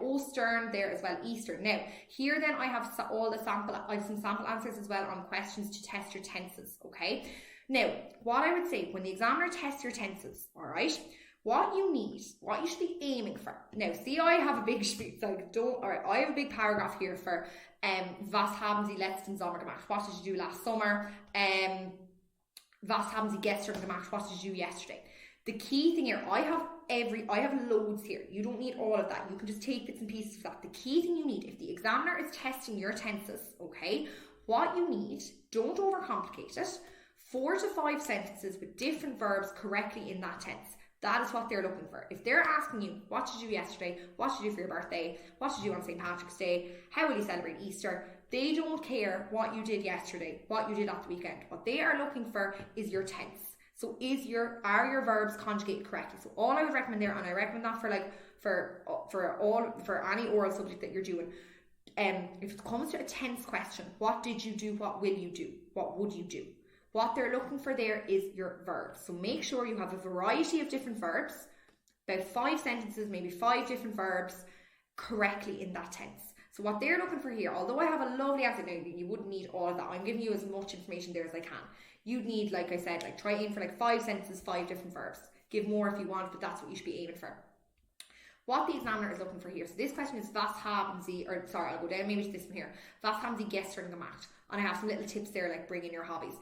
Ostern there as well, Easter. Now, here then I have all the I have some sample answers as well on questions to test your tenses, okay? Now, what I would say, when the examiner tests your tenses, all right, what you should be aiming for. Now, see, I have a big I have a big paragraph here for was haben Sie letzten Sommer gemacht? What did you do last summer? Was haben Sie gestern gemacht? What did you do yesterday? The key thing here, I have loads here. You don't need all of that. You can just take bits and pieces of that. The key thing you need, if the examiner is testing your tenses, okay, what you need, don't overcomplicate it, 4 to 5 sentences with different verbs correctly in that tense. That is what they're looking for. If they're asking you, what did you do yesterday? What did you do for your birthday? What did you do on St. Patrick's Day? How will you celebrate Easter? They don't care what you did yesterday, what you did at the weekend. What they are looking for is your tense. So are your verbs conjugated correctly? So all I would recommend there, and I recommend that for any oral subject that you're doing, if it comes to a tense question, what did you do? What will you do? What would you do? What they're looking for there is your verbs. So make sure you have a variety of different verbs, about 5 sentences, maybe 5 different verbs correctly in that tense. So what they're looking for here, although I have a lovely answer, now you wouldn't need all of that. I'm giving you as much information there as I can. You'd need, like I said, try aim for 5 sentences, 5 different verbs. Give more if you want, but that's what you should be aiming for. What the examiner is looking for here. So this question is, was haben Sie, I'll go down maybe to this one here. Was haben Sie gestern gemacht? And I have some little tips there, like bring in your hobbies.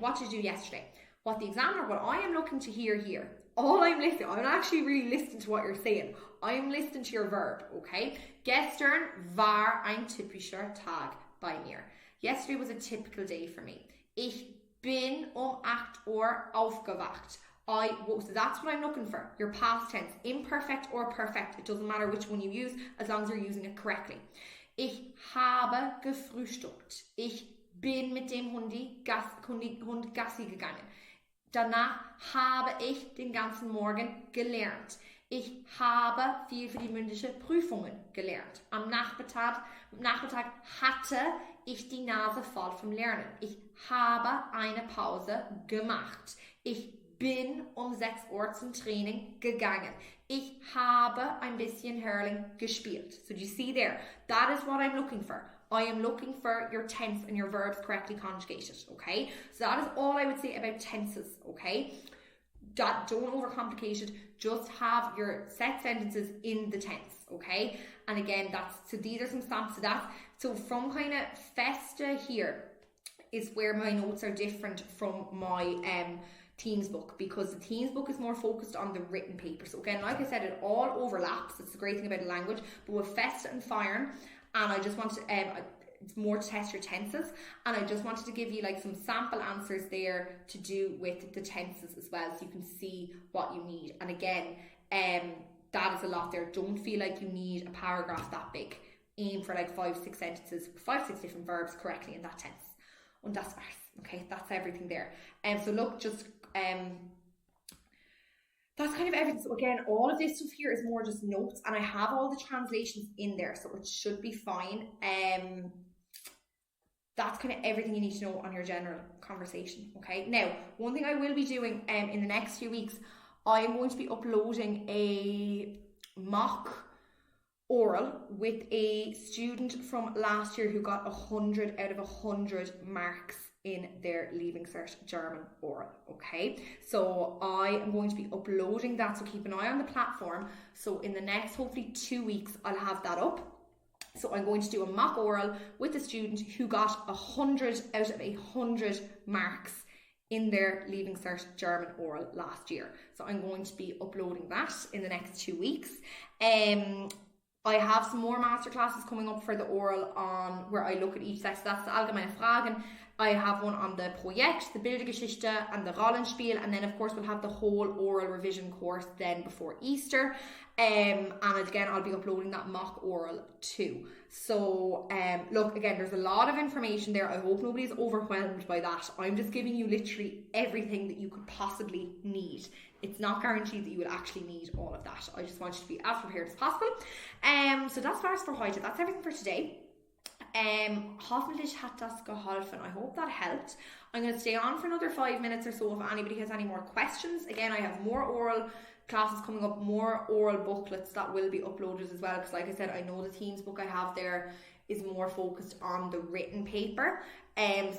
What did you do yesterday? What I am looking to hear here, I'm actually really listening to what you're saying. I'm listening to your verb, okay? Gestern war ein typischer Tag bei mir. Yesterday was a typical day for me. Ich bin 8 Uhr aufgewacht. So that's what I'm looking for. Your past tense, imperfect or perfect. It doesn't matter which one you use, as long as you're using it correctly. Ich habe gefrühstückt. Ich bin mit dem Hund Gassi gegangen. Danach habe ich den ganzen Morgen gelernt. Ich habe viel für die mündliche Prüfungen gelernt. Am Nachmittag hatte ich die Nase voll vom Lernen. Ich habe eine Pause gemacht. Ich bin 6 Uhr zum Training gegangen. Ich habe ein bisschen Hurling gespielt. So do you see there? That is what I'm looking for. I am looking for your tense and your verbs correctly conjugated, okay? So that is all I would say about tenses, okay? Don't overcomplicate it. Just have your set sentences in the tense, okay? And again, these are some stamps to that. So from kind of Festa here is where my notes are different from my Teams book, because the Teams book is more focused on the written paper. So again, like I said, it all overlaps. It's the great thing about a language. But with Festa and Feiern, and I just want to, it's more to test your tenses, and I just wanted to give you some sample answers there to do with the tenses as well, so you can see what you need. And again, that is a lot there. Don't feel like you need a paragraph that big. Aim for 5-6 sentences, 5-6 different verbs correctly in that tense. Und das war's. Okay, that's everything there. So look, just that's kind of everything. So again, all of this stuff here is more just notes, and I have all the translations in there, so it should be fine. That's kind of everything you need to know on your general conversation. Okay, now one thing I will be doing in the next few weeks, I am going to be uploading a mock oral with a student from last year who got 100 out of 100 marks in their Leaving Cert German oral. Okay, so I am going to be uploading that, so keep an eye on the platform. So in the next hopefully 2 weeks I'll have that up. So I'm going to do a mock oral with a student who got 100 out of 100 marks in their Leaving Cert German oral last year. So I'm going to be uploading that in the next 2 weeks. I have some more masterclasses coming up for the oral on where I look at each section. That's the allgemeine Fragen. I have one on the Projekt, the Bildergeschichte and the Rollenspiel, and then of course we'll have the whole oral revision course then before Easter. And again, I'll be uploading that mock oral too. So look, again, there's a lot of information there. I hope nobody's overwhelmed by that. I'm just giving you literally everything that you could possibly need. It's not guaranteed that you will actually need all of that. I just want you to be as prepared as possible. So that's war's for heute. That's everything for today. Hoffentlich hat das geholfen. I hope that helped. I'm going to stay on for another 5 minutes or so if anybody has any more questions. Again, I have more oral classes coming up, more oral booklets that will be uploaded as well, because like I said, I know the Teams book I have there is more focused on the written paper,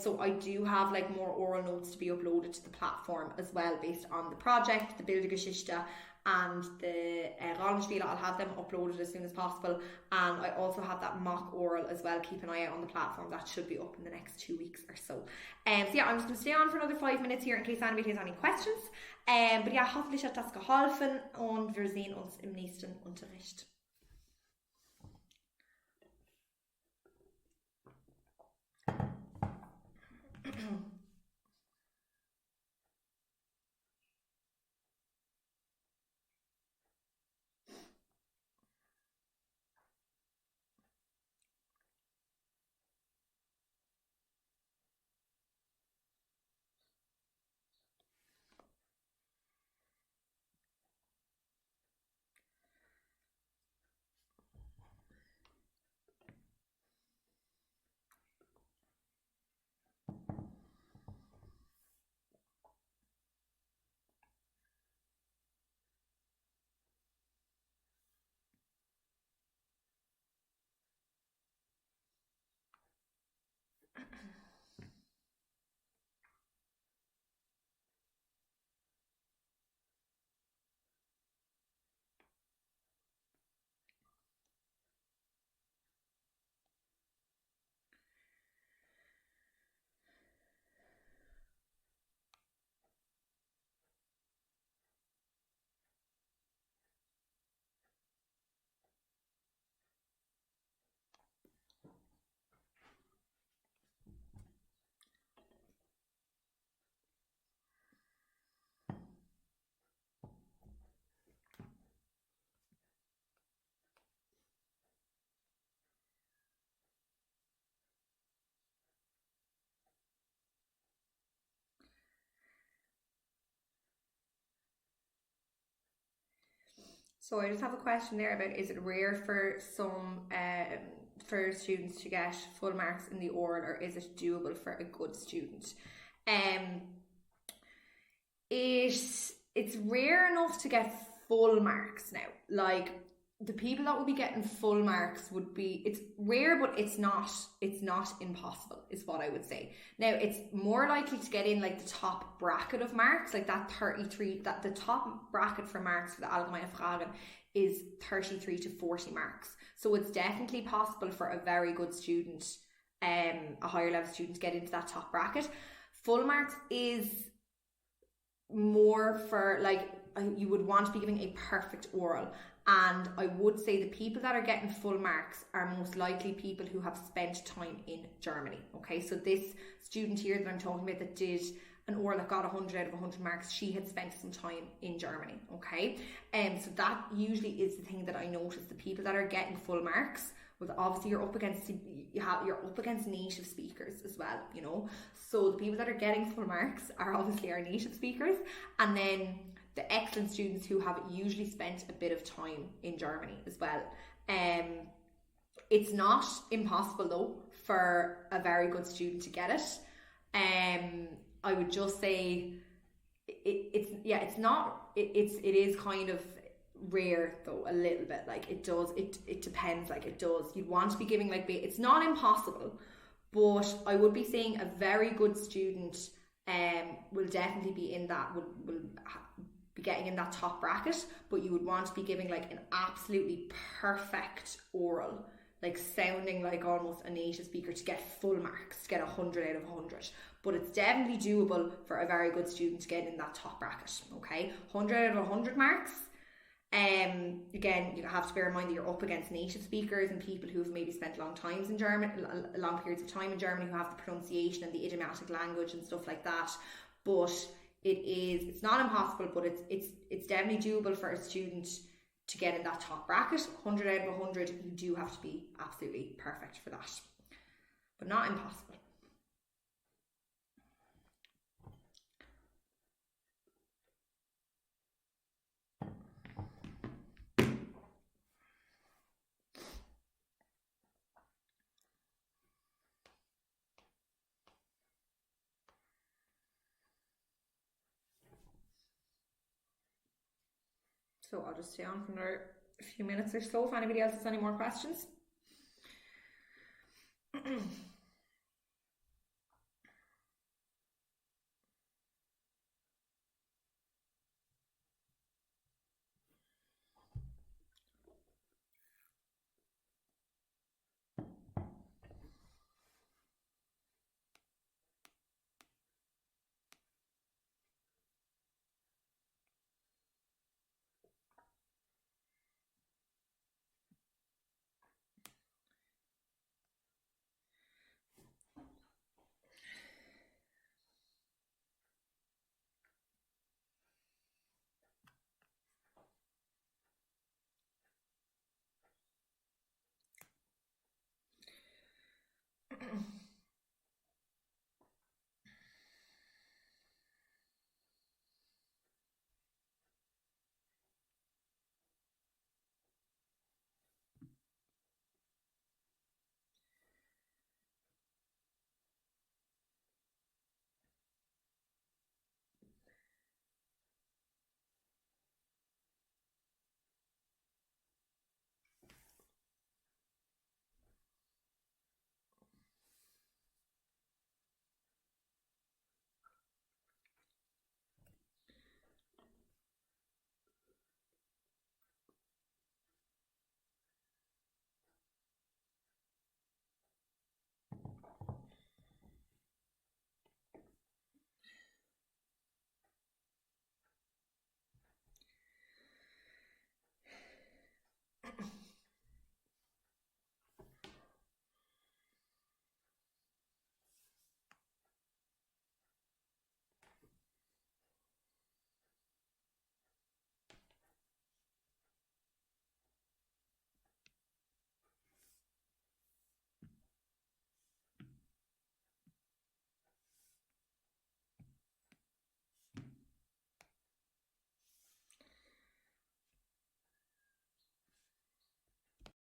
so I do have like more oral notes to be uploaded to the platform as well based on the project, the Bildergeschichte and the Rollenspiel. I'll have them uploaded as soon as possible, and I also have that mock oral as well. Keep an eye out on the platform. That should be up in the next 2 weeks or so. So yeah, I'm just going to stay on for another 5 minutes here in case anybody has any questions. But ja, hoffentlich hat das geholfen und wir sehen uns im nächsten Unterricht. So I just have a question there about, is it rare for some for students to get full marks in the oral, or is it doable for a good student? It's rare enough to get full marks now. Like, the people that will be getting full marks would be, it's rare, but it's not impossible is what I would say. Now, it's more likely to get in like the top bracket of marks, like that 33, that the top bracket for marks for the Allgemeine Fragen is 33 to 40 marks. So it's definitely possible for a very good student, a higher level student, to get into that top bracket. Full marks is more for, like, you would want to be giving a perfect oral. And I would say the people that are getting full marks are most likely people who have spent time in Germany. Okay, so this student here that I'm talking about that did an oral that got 100 out of 100 marks, she had spent some time in Germany. Okay, so that usually is the thing that I notice. The people that are getting full marks, well, obviously you're up against native speakers as well, you know. So the people that are getting full marks are obviously our native speakers, and then the excellent students who have usually spent a bit of time in Germany as well. It's not impossible though for a very good student to get it. I would just say it is kind of rare though, a little bit. Like, it depends. Like, it does, you'd want to be giving, like, it's not impossible, But I would be saying a very good student will definitely be in that, will be getting in that top bracket, but you would want to be giving like an absolutely perfect oral, like sounding like almost a native speaker, to get full marks, to get 100 out of 100. But it's definitely doable for a very good student to get in that top bracket, okay? 100 out of 100 marks. Again, you have to bear in mind that you're up against native speakers and people who have maybe spent long periods of time in Germany, who have the pronunciation and the idiomatic language and stuff like that. But it's not impossible, but it's definitely doable for a student to get in that top bracket. 100 out of 100, you do have to be absolutely perfect for that, but not impossible. So I'll just stay on for another few minutes or so if anybody else has any more questions.